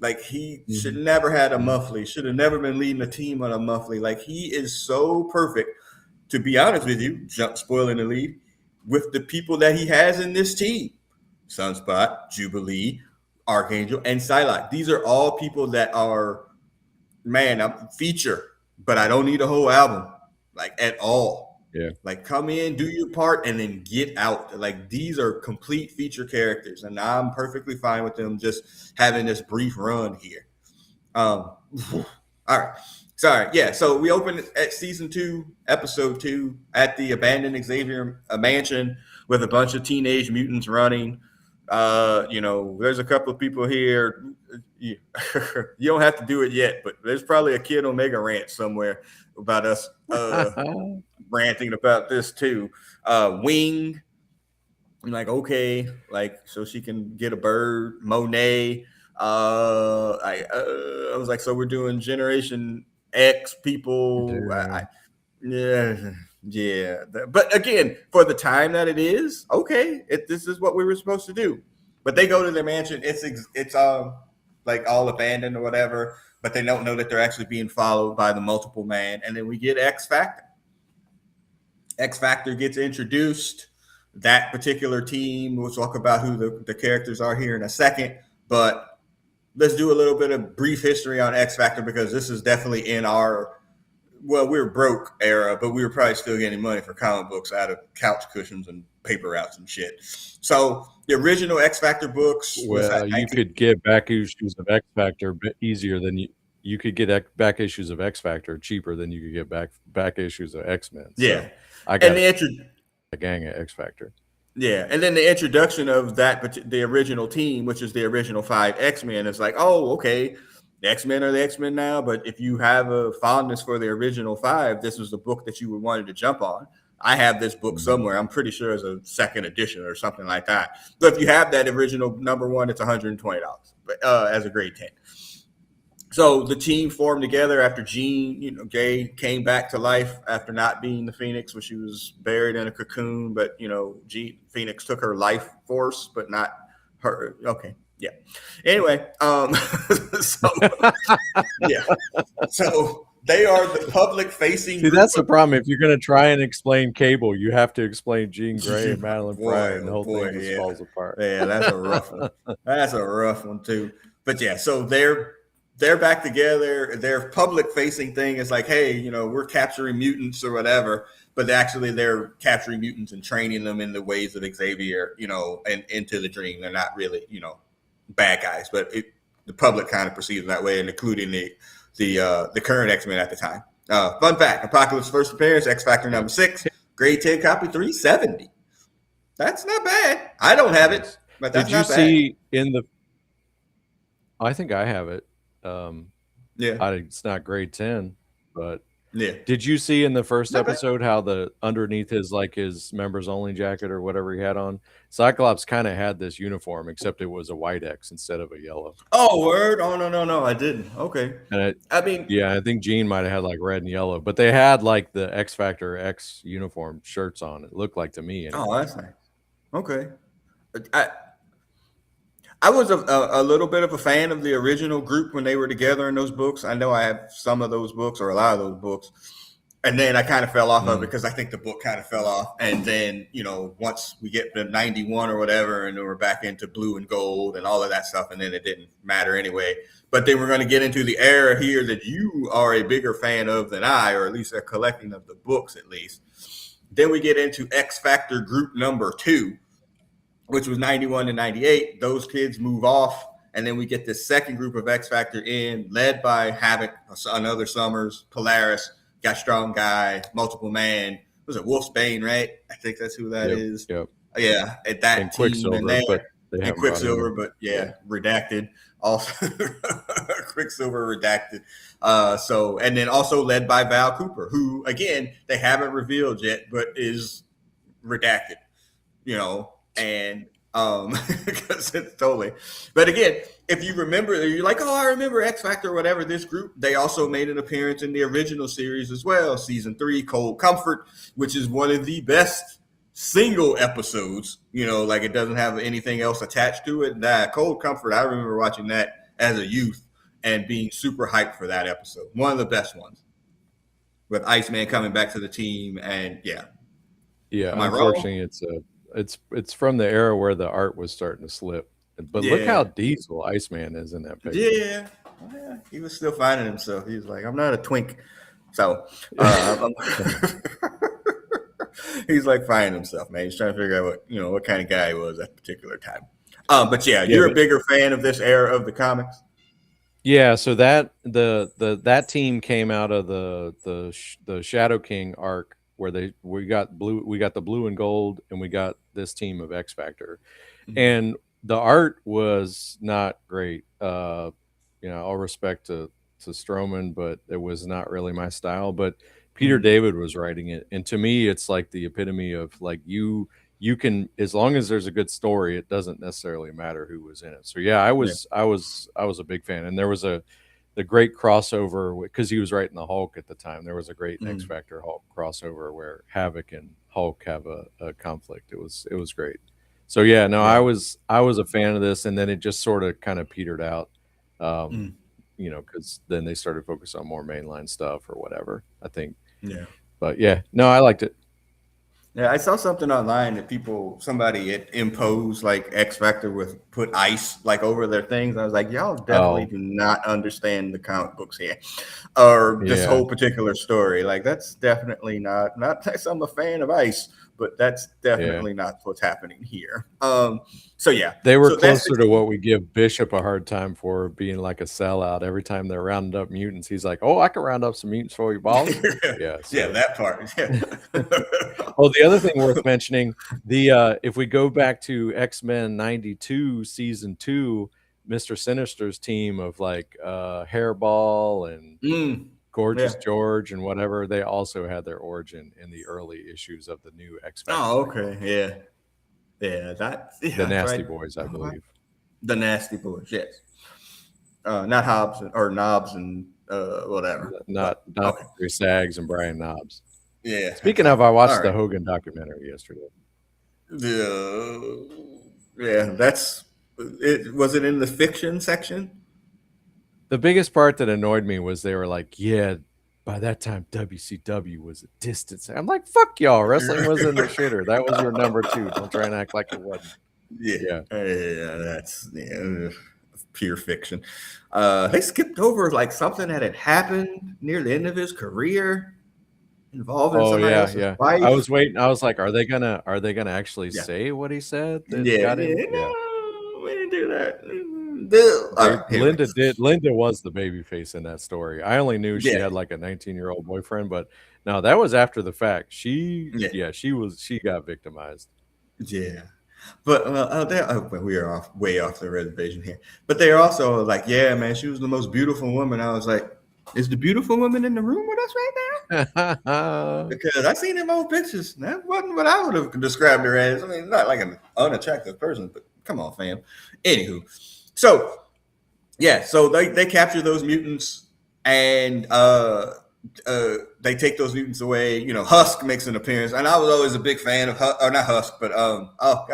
Like he should Mhm. never had a Mhm. monthly. Should have never been leading a team on a monthly. Like he is so perfect. To be honest with you, jump spoiling the lead with the people that he has in this team: Sunspot, Jubilee, Archangel, and Psylocke. These are all people that are, man, I'm feature, but I don't need a whole album, like at all. Yeah. Like come in, do your part, and then get out. Like these are complete feature characters, and I'm perfectly fine with them just having this brief run here. Um, all right. Sorry. Yeah. So we opened at season 2, episode 2, at the abandoned Xavier mansion with a bunch of teenage mutants running. There's a couple of people here. You, you don't have to do it yet, but there's probably a Kid Omega rant somewhere about us ranting about this too. Wing, I'm like, okay, like so she can get a bird. Monet. I was like, so we're doing Generation X people. Damn. Yeah, yeah. But again, for the time that it is, okay, this is what we were supposed to do. But they go to their mansion. It's like all abandoned or whatever. But they don't know that they're actually being followed by the multiple man. And then we get X Factor. X Factor gets introduced. That particular team, we'll talk about who the characters are here in a second. But let's do a little bit of brief history on X Factor because this is definitely in our, well, we were broke era, but we were probably still getting money for comic books out of couch cushions and paper routes and shit. So the original X Factor books was at Well, you 19. could get back issues of X Factor a bit easier than you could get back issues of X Factor cheaper than you could get back issues of X-Men. Yeah. So I And got a gang of X Factor. Yeah, and then the introduction of the original team, which is the original 5 X-Men, is like, oh, okay, the X-Men are the X-Men now, but if you have a fondness for the original 5, this was the book that you wanted to jump on. I have this book Mhm. somewhere. I'm pretty sure it's a second edition or something like that. So if you have that original number 1, it's $120, but as a grade 10. So the team formed together after Jean, Gay came back to life after not being the Phoenix when she was buried in a cocoon. But Phoenix took her life force, but not her. Okay, yeah. Anyway, so yeah, so they are the public-facing See, group that's the of problem. If you're gonna try and explain Cable, you have to explain Jean Grey and Madeline Pryor, boy, and the oh whole boy, thing just yeah, falls apart. yeah. That's a rough one. That's a rough one too. But yeah, so they're back together. Their public facing thing is like, hey, we're capturing mutants or whatever, but actually they're capturing mutants and training them in the ways of Xavier, and into the dream. They're not really, bad guys, but the public kind of perceives them that way, and including the current X-Men at the time. Fun fact: Apocalypse first appearance, X Factor number 6, grade 10 copy, 370. That's not bad. I don't have it, Nice. but Did that's you not bad. see in the I think I have it. Yeah, It's not grade 10, but yeah, did you see in the first not bad. episode how the underneath his members only jacket or whatever he had on, Cyclops kinda had this uniform, except it was a white X instead of a yellow. Oh, word. Oh, no, no, no, I didn't. Okay. And I mean, yeah, I think Jean might have had, like, red and yellow, but they had, like, the X Factor X uniform shirts on, it looked like to me oh, anyway. that's nice. Okay. I I was a little bit of a fan of the original group when they were together in those books. I know I have some of those books or a lot of those books. And then I kind of fell off of it Mm. because I think the book kind of fell off. And then, once we get to 91 or whatever, and then we're back into blue and gold and all of that stuff, and then it didn't matter anyway. But then we're going to get into the era here that you are a bigger fan of than I, or at least a collecting of the books at least. Then we get into X Factor group number 2, which was 91 to 98. Those kids move off. And then we get this second group of X Factor in, led by Havoc, another Summers, Polaris, got Strong Guy, Multiple Man. Was it Wolfsbane, right? I think that's who that Yep, is. yep. Yeah, at that And team and Quicksilver, there. but they And haven't brought him Quicksilver, in. but Yeah. redacted. Also, Quicksilver redacted. And then also led by Val Cooper, who, again, they haven't revealed yet, but is redacted, and because it's totally. But again, if you remember, you're like, oh, I remember X Factor or whatever. This group, they also made an appearance in the original series as well, season 3, Cold Comfort, which is one of the best single episodes. Like it doesn't have anything else attached to it. That Cold Comfort, I remember watching that as a youth and being super hyped for that episode. One of the best ones with Iceman coming back to the team. And yeah, Yeah, am I wrong? unfortunately, it's from the era where the art was starting to slip. But look how Yeah, diesel Iceman is in that picture. yeah, yeah. He was still finding himself. He was like, I'm not a twink. So he's like finding himself, man. He's trying to figure out what kind of guy he was at a particular time. But yeah, Yeah, you're a but bigger fan of this era of the comics. yeah, so that team came out of the Shadow King arc where we got the blue and gold, and we got this team of X Factor. Mm-hmm. And the art was not great. All respect to Strowman, but it was not really my style. But Peter Mm-hmm. David was writing it, and to me, it's like the epitome of like you can, as long as there's a good story, it doesn't necessarily matter who was in it. So yeah, Yeah. I was a big fan, and there was the great crossover because he was writing the Hulk at the time. There was a great X Mm-hmm. Factor Hulk crossover where Havoc and Hulk have a conflict. It was great. So yeah, no, Yeah. I was a fan of this, and then it just sort of kind of petered out, um, Mm. because then they started focus on more mainline stuff or whatever. I think, Yeah. but yeah, no, I liked it. Yeah, I saw something online that somebody had imposed like X Factor with put ice like over their things. I was like, y'all definitely Oh do not understand the comic books here, or this yeah, whole particular story. Like that's definitely not that I'm a fan of ice, but that's yeah. definitely not what's happening here. So yeah, They were so that's the closer to team. what we give Bishop a hard time for being like a sellout. Every time they're rounding up mutants, he's like, "Oh, I can round up some mutants for you, boss." Yeah. Yeah, So, that part. Yeah. oh, the other thing worth mentioning, the if we go back to X-Men 92 season 2, Mr. Sinister's team of like Hairball and Mm, Gorgeous yeah. George and whatever, they also had their origin in the early issues of the new X Factor Oh, line. okay. Yeah. Yeah. The That's Nasty right. Boys, I Oh, believe. the nasty boys, yes. Not Hobbs or Knobs and whatever. But Not okay, Larry Sags and Brian Knobs. yeah, Speaking of, exactly. I All watched the right. Hogan documentary yesterday. Yeah, that's it. Was it in the fiction section? The biggest part that annoyed me was they were like, "Yeah, by that time WCW was a distance." I'm like, "Fuck y'all! Wrestling was in the shitter. That was your number two. Don't try and act like it wasn't." Yeah, Yeah. yeah, that's pure fiction. They skipped over like something that had happened near the end of his career involving Oh somebody yeah, else's yeah. I wife. was waiting. I was like, are they gonna actually Yeah, say what he said that yeah, got him? yeah. Yeah. No, we didn't do that. No. All They right, anyway. Linda was the baby face in that story. I only knew she Yeah, had like a 19-year-old boyfriend, but no, that was after the fact. yeah, She got victimized. yeah. But but we are way off the reservation here. But they're also like, yeah, man, she was the most beautiful woman. I was like, is the beautiful woman in the room with us right now? Because I seen them old pictures. That wasn't what I would have described her as. I mean, not like an unattractive person, but come on, fam. Anywho, so yeah, so they capture those mutants and they take those mutants away. You know, Husk makes an appearance, and I was always a big fan of or not Husk, but oh,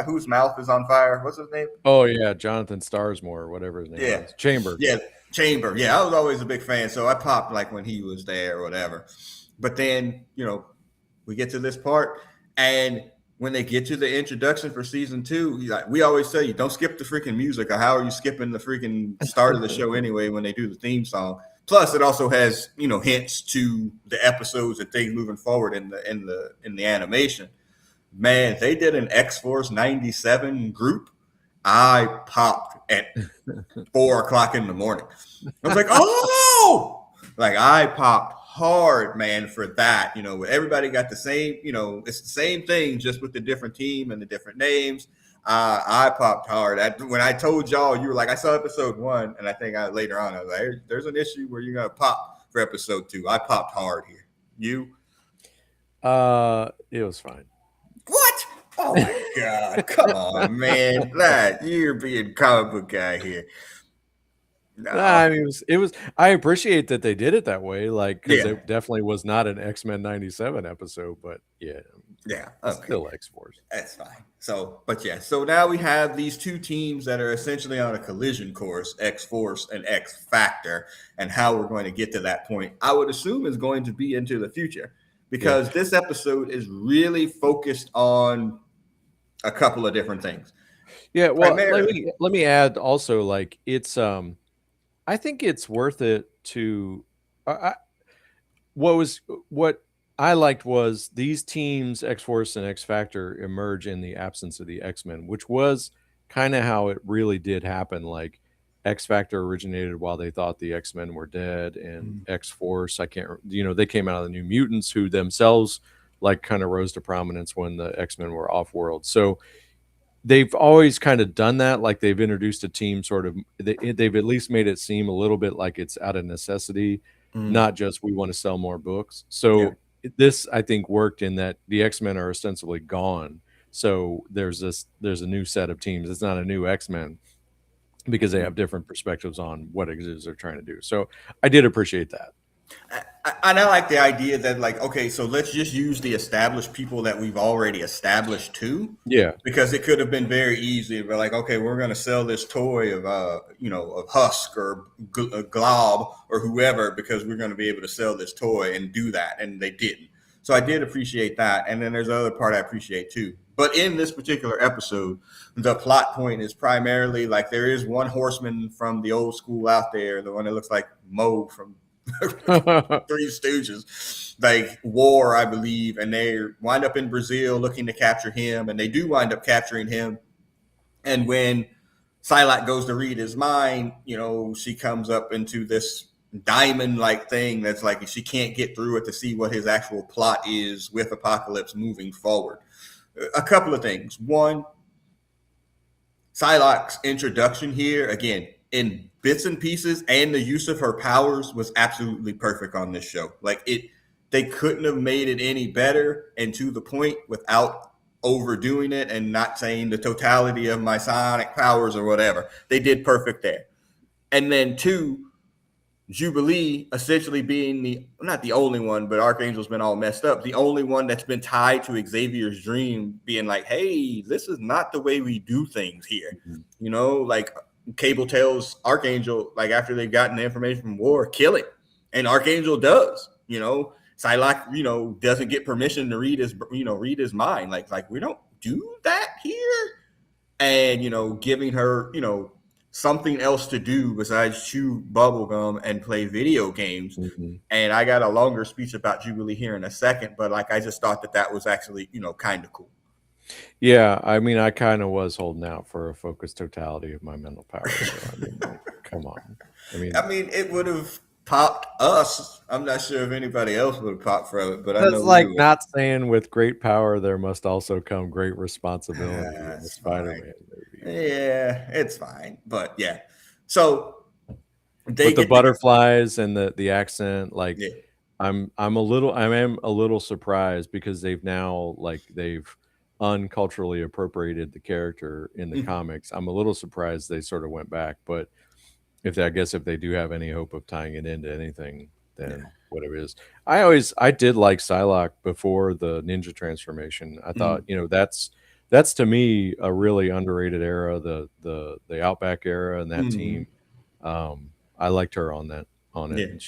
whose mouth is on fire? What's his name? Oh yeah, Jonathan Starsmore, or whatever his name Yeah, was. Chamber. yeah, Chamber. Yeah, I was always a big fan, so I popped like when he was there or whatever. But then we get to this part, and when they get to the introduction for season two, like we always tell you, don't skip the freaking music. Or how are you skipping the freaking start of the show anyway when they do the theme song? Plus, it also has hints to the episodes and things moving forward in the animation. Man, they did an X Force '97 group. I popped at 4 o'clock in the morning. I was like, oh, like I popped hard, man, for that. Everybody got the same, it's the same thing, just with the different team and the different names. I popped hard. When I told y'all, you were like, I saw episode 1, and I think later on, I was like, there's an issue where you're going to pop for episode 2. I popped hard here. You? It was fine. What? Oh my God. Come on, man. You're being comic book guy here. Nah, No. I mean, it was. I appreciate that they did it that way, like because Yeah. it definitely was not an X-Men '97 episode. But yeah, Yeah. It's Okay. still X Force. That's fine. So, but yeah, so now we have these two teams that are essentially on a collision course, X Force and X Factor, and how we're going to get to that point, I would assume is going to be into the future Yeah. because this episode is really focused on a couple of different things. Yeah, well, Primarily, let me add also, like, it's, I think it's worth it to I what was what I liked was these teams, X-Force and X-Factor, emerge in the absence of the X-Men, which was kinda how it really did happen, like, X-Factor originated while they thought the X-Men were dead, and mm, X-Force, I can't re you know, they came out of the New Mutants who themselves, like, kinda rose to prominence when the X-Men were off-world, so they've always kinda done that, like, they've introduced a team sort of they've at least made it seem a little bit like it's out of necessity, mm, not just, "We wanna sell more books." yeah, So, this, I think, worked in that the X-Men are ostensibly gone, so there's a new set of teams. It's not a new X-Men because they mm. have different perspectives on what it is they're trying to do, so I did appreciate that. And I like the idea that, like, okay, so let's just use the established people that we've already established too, Yeah. because it could have been very easy. But like, okay, we're going to sell this toy of, of Husk or Glob or whoever because we're going to be able to sell this toy and do that, and they didn't. So I did appreciate that, and then there's the other part I appreciate too. But in this particular episode, the plot point is primarily like there is one horseman from the old school out there, the one that looks like Mo from Three Stooges, like War, I believe, and they wind up in Brazil looking to capture him, and they do wind up capturing him. And when Psylocke goes to read his mind, she comes up into this diamond-like thing that's like she can't get through it to see what his actual plot is with Apocalypse moving forward. A couple of things. One, Psylocke's introduction here, again, in bits and pieces, and the use of her powers was absolutely perfect on this show. Like they couldn't have made it any better and to the point without overdoing it and not saying the totality of my psionic powers or whatever. They did perfect there. And then two, Jubilee essentially being not the only one, but Archangel's been all messed up. The only one that's been tied to Xavier's dream being like, hey, this is not the way we do things here. Mhm. Like Cable tells Archangel, like after they've gotten the information from War, kill it. And Archangel does, Psylocke, doesn't get permission to read his mind. Like we don't do that here. And, giving her, something else to do besides chew bubblegum and play video games. Mhm. And I got a longer speech about Jubilee here in a second, but like I just thought that was actually, kind of cool. Yeah, I mean, I kinda was holding out for a focused totality of my mental powers, so, I mean, like, come on. I mean, I mean, it would have popped us. I'm not sure if anybody else would have popped from it, but I that's know we like would. not saying with great power, there must also come great responsibility in the It's fine. Spider-Man movie, I mean, Yeah, it's fine. But yeah. So they but the get the butterflies and the accent, like, yeah. I am a little surprised because they've unculturally appropriated the character in the Mm, comics. I'm a little surprised they sort of went back, but if they do have any hope of tying it into anything, yeah. then whatever it is. I did like Psylocke before the ninja transformation. I thought, Mm, that's to me a really underrated era, the Outback era and that team. mm, I liked her on it, yeah. and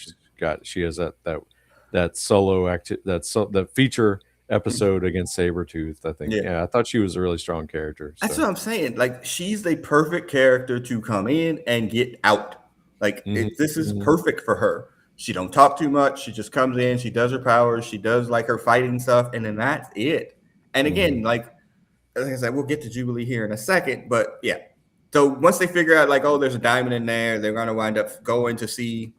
she has that solo that feature episode against Sabretooth, I think. Yeah. Yeah, I thought she was a really strong character. That's So, what I'm saying. Like she's the perfect character to come in and get out. Like mhm, this is mhm, perfect for her. She don't talk too much. She just comes in, she does her powers, she does like her fighting stuff, and then that's it. And mhm, again, like I said, we'll get to Jubilee here in a second, but yeah. So once they figure out like, oh, there's a diamond in there, they're gonna wind up going to see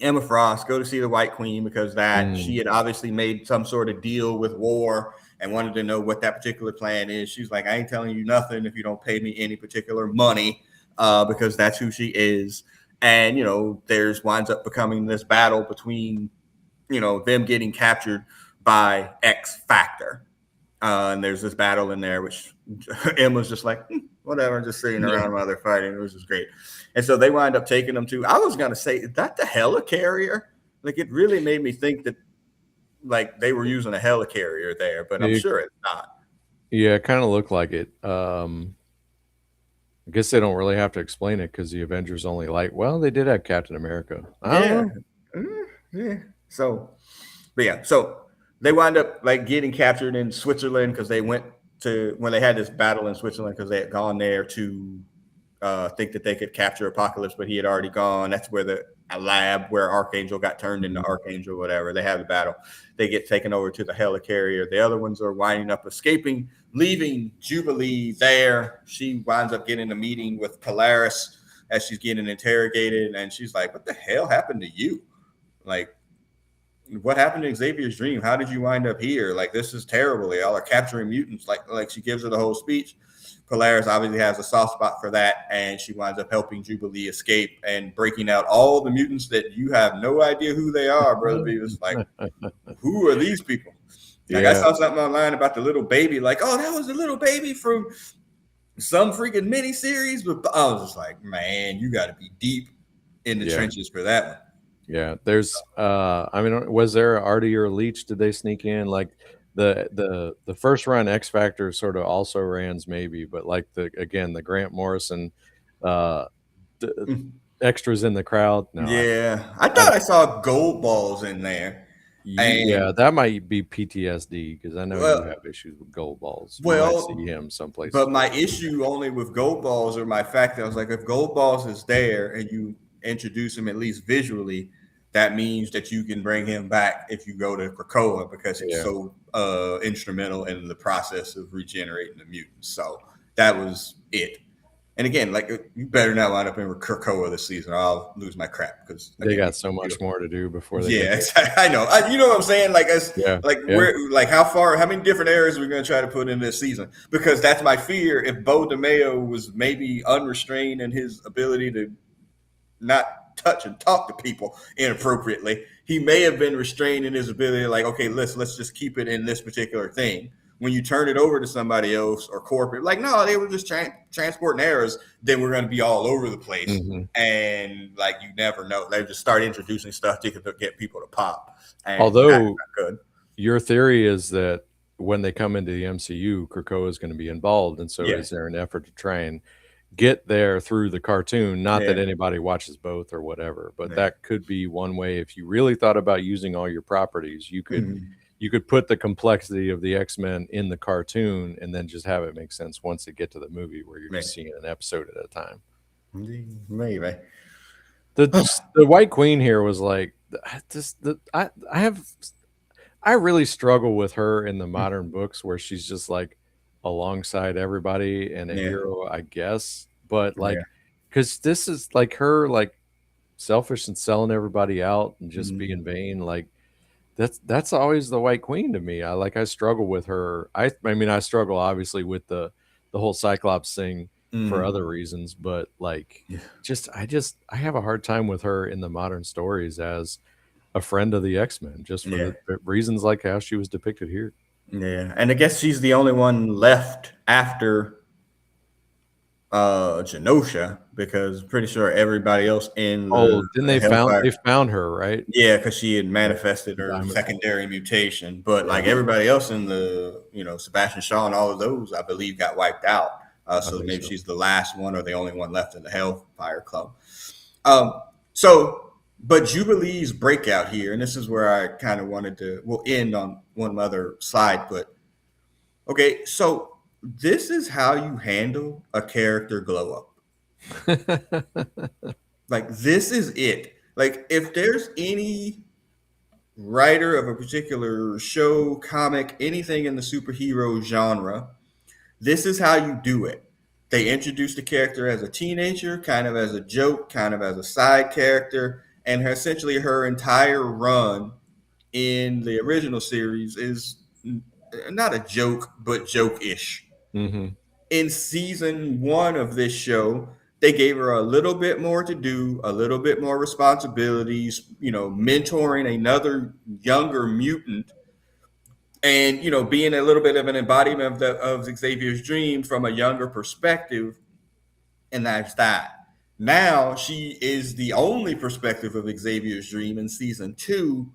Emma Frost, go to see the White Queen because that she mm, had obviously made some sort of deal with War and wanted to know what that particular plan is. She's like, I ain't telling you nothing if you don't pay me any particular money, because that's who she is. And there's winds up becoming this battle between them getting captured by X Factor. And there's this battle in there, which Emma's just like, whatever, just sitting yeah. around while they're fighting. It was just great. And so they wind up taking them to, I was going to say, is that the helicarrier? Like, it really made me think that like they were using a helicarrier there, but I'm It, sure it's not. yeah, it kind of looked like it. I guess they don't really have to explain it because the Avengers only like. Well, they did have Captain America. I don't Yeah. know. Yeah. So, but yeah, so they wind up like getting captured in Switzerland because they went to when they had this battle in Switzerland because they had gone there to think that they could capture Apocalypse, but he had already gone. That's where the a lab where Archangel got turned into Mhm. Archangel, whatever. They have the battle. They get taken over to the helicarrier. The other ones are winding up escaping, leaving Jubilee there. She winds up getting a meeting with Polaris as she's getting interrogated, and she's like, "What the hell happened to you? Like, what happened to Xavier's dream? How did you wind up here? Like, this is terrible. Y'all are capturing mutants." Like she gives her the whole speech. Polaris obviously has a soft spot for that, and she winds up helping Jubilee escape and breaking out all the mutants that you have no idea who they are, Brother Beavis. Like, who are these people? Like, I Yeah, saw something online about the little baby, like, oh, that was a little baby from some freaking mini series. But I was just like, man, you got to be deep in the yeah, trenches for that one. yeah. There's, I mean, was there a Artie or a Leech? Did they sneak in? Like the first run X Factor sort of also rans maybe, but like the again the Grant Morrison, uh, the extras in the crowd. No, Yeah, I I thought I saw gold balls in there, yeah, and that might be PTSD because I know you well, have issues with gold balls. You might see well, him someplace but my specific. issue only with gold balls or my fact that I was like, if gold balls is there and you introduce him at least visually, that means that you can bring him back if you go to Krakoa because he's Yeah. so instrumental in the process of regenerating the mutants. So that was it. And again, like you better not wind up in Krakoa this season, or I'll lose my crap because They again, got so you know, much more to do before they get yeah, there. I know. You know what I'm saying? Like, as Yeah, like yeah. where, like how many different areas are we going to try to put in this season? Because that's my fear. If Bo DeMayo was maybe unrestrained in his ability to not touch and talk to people inappropriately, he may have been restrained in his ability. Like, okay, let's just keep it in this particular thing. When you turn it over to somebody else or corporate, like, no, they were just transporting errors. Then we're going to be all over the place, Mhm. and like you never know. They just start introducing stuff to get people to pop, and that's Although not good. your theory is that when they come into the MCU, Krakoa is gonna be involved, and so Yeah, is there an effort to try and get there through the cartoon? Not that yeah, anybody watches both or whatever, but yeah. that could be one way if you really thought about using all your properties, Mhm. you could put the complexity of the X-Men in the cartoon and then just have it make sense once they get to the movie where you're Yeah. just seeing an episode at a time. Maybe. The White Queen here was like, I just I have I really struggle with her in the modern books where she's just like alongside everybody and a Yeah, hero, I guess. But yeah. like, because this is like her like selfish and selling everybody out and just Mhm. being vain. Like that's always the White Queen to me. I struggle with her. I mean I struggle obviously with the whole Cyclops thing for Mhm. other reasons, but like Yeah, I have a hard time with her in the modern stories as a friend of the X-Men just for yeah. the reasons like how she was depicted here. Yeah, and I guess she's the only one left after Genosha because I'm pretty sure everybody else in Oh, didn't the Hellfire. they found her, right? Yeah, because she had Yeah, manifested the her diamond. secondary mutation, but Yeah, like everybody else in the, Sebastian Shaw and all of those, I believe, got wiped out. I So think maybe so. she's the last one or the only one left in the Hellfire Club. Um, but Jubilee's breakout here, and this is where I kind of wanted to. We'll end on one other slide, but okay, so this is how you handle a character glow up. Like this is it. Like if there's any writer of a particular show, comic, anything in the superhero genre, this is how you do it. They introduced the character as a teenager, kind of as a joke, kind of as a side character, and essentially her entire run in the original series is not a joke, but joke-ish. Mhm. In season one of this show, they gave her a little bit more to do, a little bit more responsibilities, mentoring another younger mutant and, being a little bit of an embodiment of Xavier's dream from a younger perspective. And that's that. Now she is the only perspective of Xavier's dream in season two.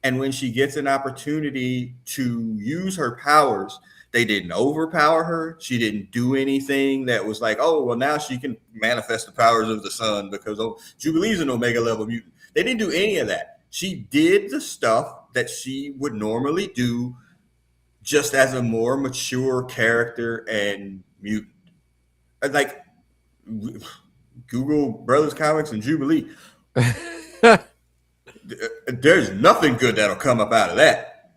And when she gets an opportunity to use her powers, they didn't overpower her. She didn't do anything that was like, oh, well, now she can manifest the powers of the sun because Jubilee's an Omega level mutant. They didn't do any of that. She did the stuff that she would normally do just as a more mature character and mutant. Like, Google Brothers Comics and Jubilee. There's nothing good that'll come up out of that,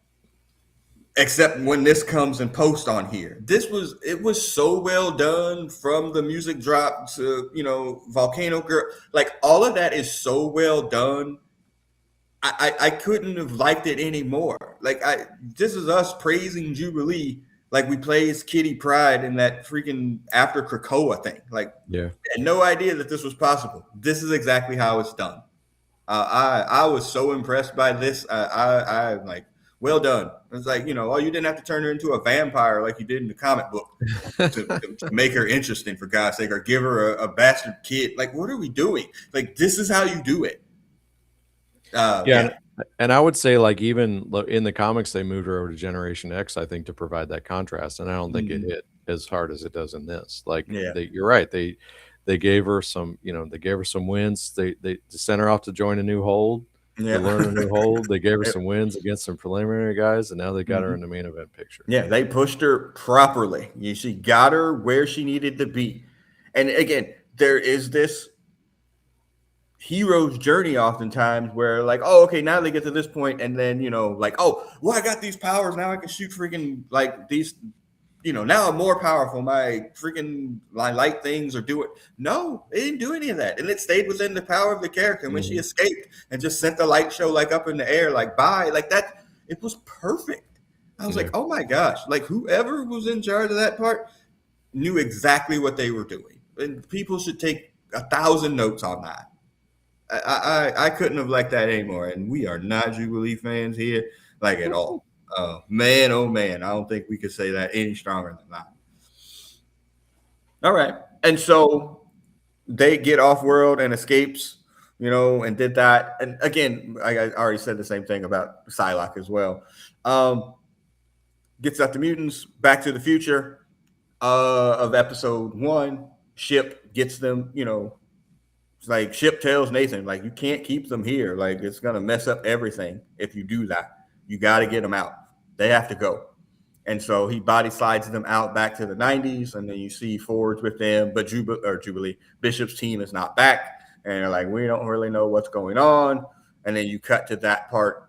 except when this comes in post on here. It was so well done, from the music drop to Volcano Girl. Like, all of that is so well done. I couldn't have liked it anymore. Like, this is us praising Jubilee like we praised Kitty Pryde in that freaking After Krakoa thing. Like, Yeah. I had no idea that this was possible. This is exactly how it's done. I was so impressed by this. I like, well done. It's like, oh, you didn't have to turn her into a vampire like you did in the comic book to make her interesting, for God's sake, or give her a bastard kid. Like, what are we doing? Like, this is how you do it. Yeah. And I would say, like, even in the comics, they moved her over to Generation X, I think, to provide that contrast. And I don't think it hit as hard as it does in this. Like, you're right. They gave her some, they gave her some wins. They sent her off to join a new hold, to learn a new hold. They gave her some wins against some preliminary guys, and now they got her in the main event picture. Yeah, they pushed her properly. She got her where she needed to be. And again, there is this hero's journey oftentimes where, like, oh, okay, now they get to this point, and then like, oh, well, I got these powers now, I can shoot freaking like these, now I'm more powerful, my freaking light things are doing. No, it didn't do any of that, and it stayed within the power of the character. And when she escaped and just sent the light show like up in the air, like, bye, like that, it was perfect. I was like, oh my gosh, like, whoever was in charge of that part knew exactly what they were doing, and people should take 1,000 notes on that. I couldn't have liked that anymore, and we are not Jubilee fans here, like, at all. Man, oh man, I don't think we could say that any stronger than that. All right, and so they get off world and escapes, and did that. And again, I already said the same thing about Psylocke as well. Gets out the mutants, Back to the Future of episode 1. Ship gets them, like, Ship tells Nathan, like, you can't keep them here. Like, it's going to mess up everything if you do that. You got to get them out. They have to go. And so he body slides them out back to the 90s, and then you see Forge with them, but Jubilee, Bishop's team is not back. And they're like, we don't really know what's going on. And then you cut to that part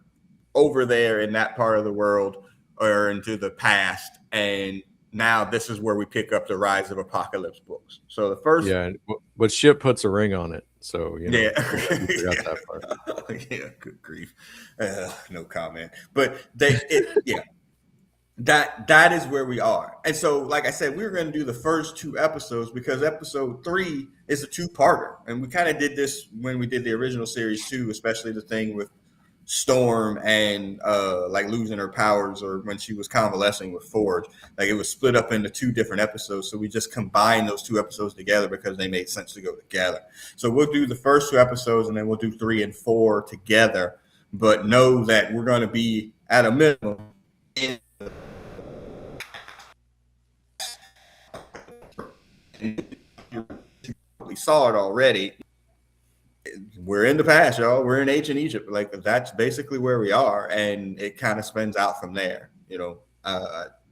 over there in that part of the world, or into the past. And now this is where we pick up the Rise of Apocalypse books. So the first, but Ship puts a ring on it, so you forgot that part. Yeah, good grief, no comment. But that is where we are. And so, like I said, we were going to do the first 2 episodes because episode 3 is a 2-parter, and we kind of did this when we did the original series too, especially the thing with Storm and like losing her powers, or when she was convalescing with Forge. Like, it was split up into 2 different episodes, so we just combined those 2 episodes together because they made sense to go together. So we'll do the first 2 episodes, and then we'll do 3 and 4 together, but know that we're going to be at a minimum in we saw it already. We're in the past, y'all. We're in ancient Egypt. Like, that's basically where we are, and it kind of spins out from there,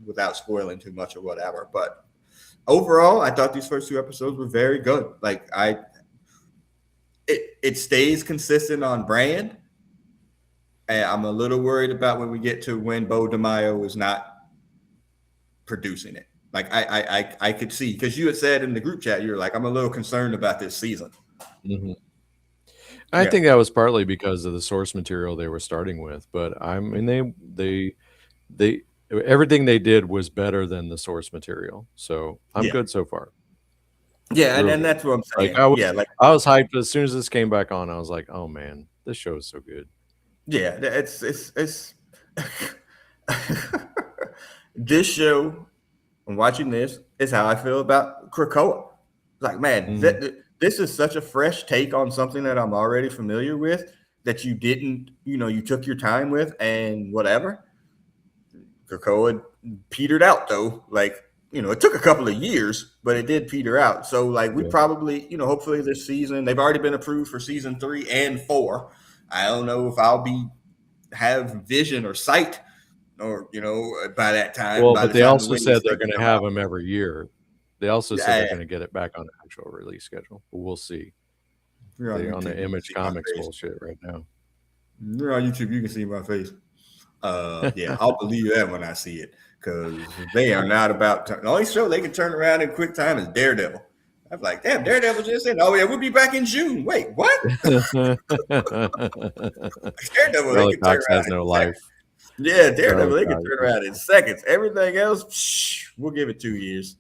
without spoiling too much or whatever. But overall, I thought these first 2 episodes were very good. Like, it stays consistent on brand, and I'm a little worried about when we get to when Bo DeMaio is not producing it. Like, I could see, because you had said in the group chat, you're like, I'm a little concerned about this season. I think that was partly because of the source material they were starting with, but I mean, they everything they did was better than the source material, so I'm good so far. Yeah, and that's what I'm saying. Like, I was hyped as soon as this came back on. I was like, oh man, this show is so good. Yeah, it's this show. I'm watching this is how I feel about Krakoa. Like, man, this is such a fresh take on something that I'm already familiar with, that you didn't, you took your time with and whatever. Krakoa petered out though. Like, it took a couple of years, but it did peter out. So like we Yeah. probably, hopefully this season, they've already been approved for season 3 and 4. I don't know if I'll be have vision or sight or by that time, Well, by but the they time the also Wendy's said they're things going to come have out. them every year. They also said they're Yeah, going to get it back on the actual release schedule. But we'll see. if you're on They're on YouTube, the you can Image see my Comics face. bullshit right now. If you're on YouTube, you can see my face. Yeah, I'll believe that when I see it because they are not about to. The only show they can turn around in quick time is Daredevil. I'm like, damn, Daredevil just said, oh yeah, we'll be back in June. Wait, what? Daredevil, they Charlie can turn Cox around has in no seconds. life. Yeah, Charlie Daredevil, they can Cox. turn around in seconds. Everything else, we'll give it 2 years.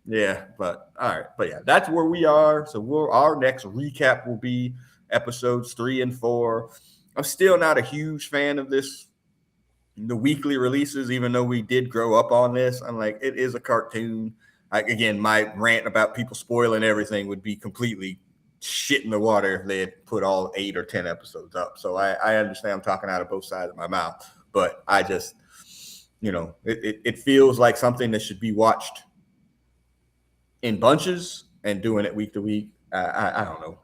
Yeah, but all right, but yeah, that's where we are. So our next recap will be episodes 3 and 4. I'm still not a huge fan of the weekly releases, even though we did grow up on this. I'm like, it is a cartoon. Again, my rant about people spoiling everything would be completely shit in the water if they had put all 8 or 10 episodes up. So I understand I'm talking out of both sides of my mouth, but I just, it feels like something that should be watched in bunches and doing it week to week. I don't know.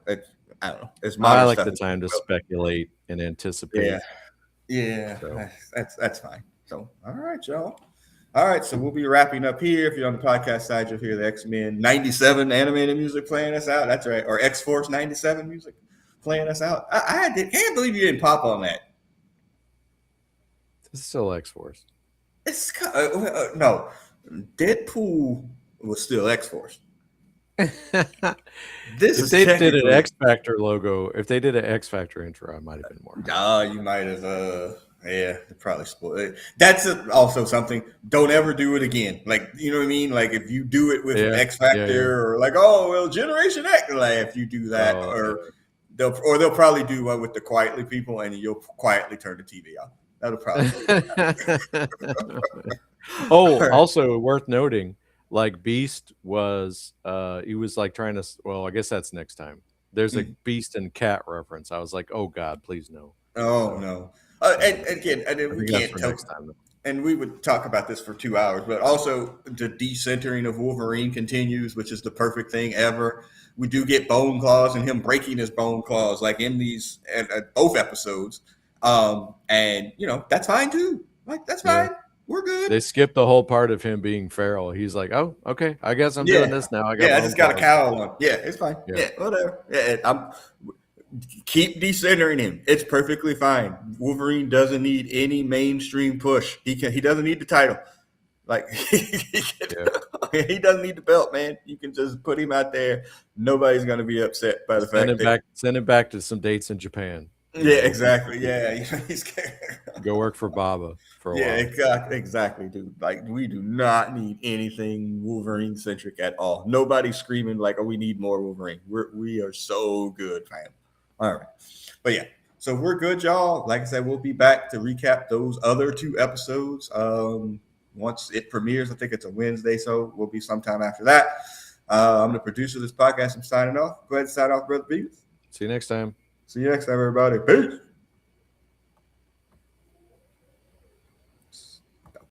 I don't know. It's I modern like stuff. the time to speculate and Yeah. anticipate. Yeah, So that's fine. So, all right, y'all. All right, so we'll be wrapping up here. If you're on the podcast side, you'll hear the X-Men 97 animated music playing us out. That's right. Or X-Force 97 music playing us out. Can't believe you didn't pop on that. it's still X Force. No, Deadpool was still X-Force. This If is they did an technically. X Factor logo, if they did an X Factor intro, I might have been more hyped. You might have. Yeah, probably spoiled it. That's also something. Don't ever do it again. Like, you know what I mean? Like, if you do it with Yeah, X yeah. Factor or like, oh well, Generation X. Like, if you do that, Oh, or they'll probably do one with the quietly people, and you'll quietly turn the TV off. That'll probably be what oh, happens. also worth noting, like Beast was, he was like trying to. Well, I guess that's next time. There's a Beast and Cat reference. I was like, oh God, please no. Oh So no. um, And again, I we think that's can't for tell. next time. Though. And we would talk about this for 2 hours, but also the decentering of Wolverine continues, which is the perfect thing ever. We do get bone claws and him breaking his bone claws, like in these both episodes, and that's fine too. Like that's Yeah, fine. We're good. they skipped the whole part of him being feral. He's like, oh, okay, I guess I'm doing Yeah, this now. I got yeah. I bone just got a claws. cowl on. Yeah, it's fine. Yeah, Yeah, whatever. Yeah, I'm keep decentering him. It's perfectly fine. Wolverine doesn't need any mainstream push. He doesn't need the title. Like yeah. he doesn't need the belt, man. You can just put him out there. Nobody's gonna be upset by the Send fact him that. back. Send him back to some dates in Japan. Yeah, He'll be exactly. Yeah, he's go work for Baba for a yeah, while. exactly, dude. Like we do not need anything Wolverine centric at all. Nobody's screaming like, "Oh, we need more Wolverine." We are so good, fam. All right, but yeah, so we're good, y'all. Like I said, we'll be back to recap those other 2 episodes. Once it premieres, I think it's a Wednesday, so we'll be sometime after that. I'm the producer of this podcast. I'm signing off. Go ahead and sign off, Brother Beavis. See you next time. See you next time, everybody. Peace.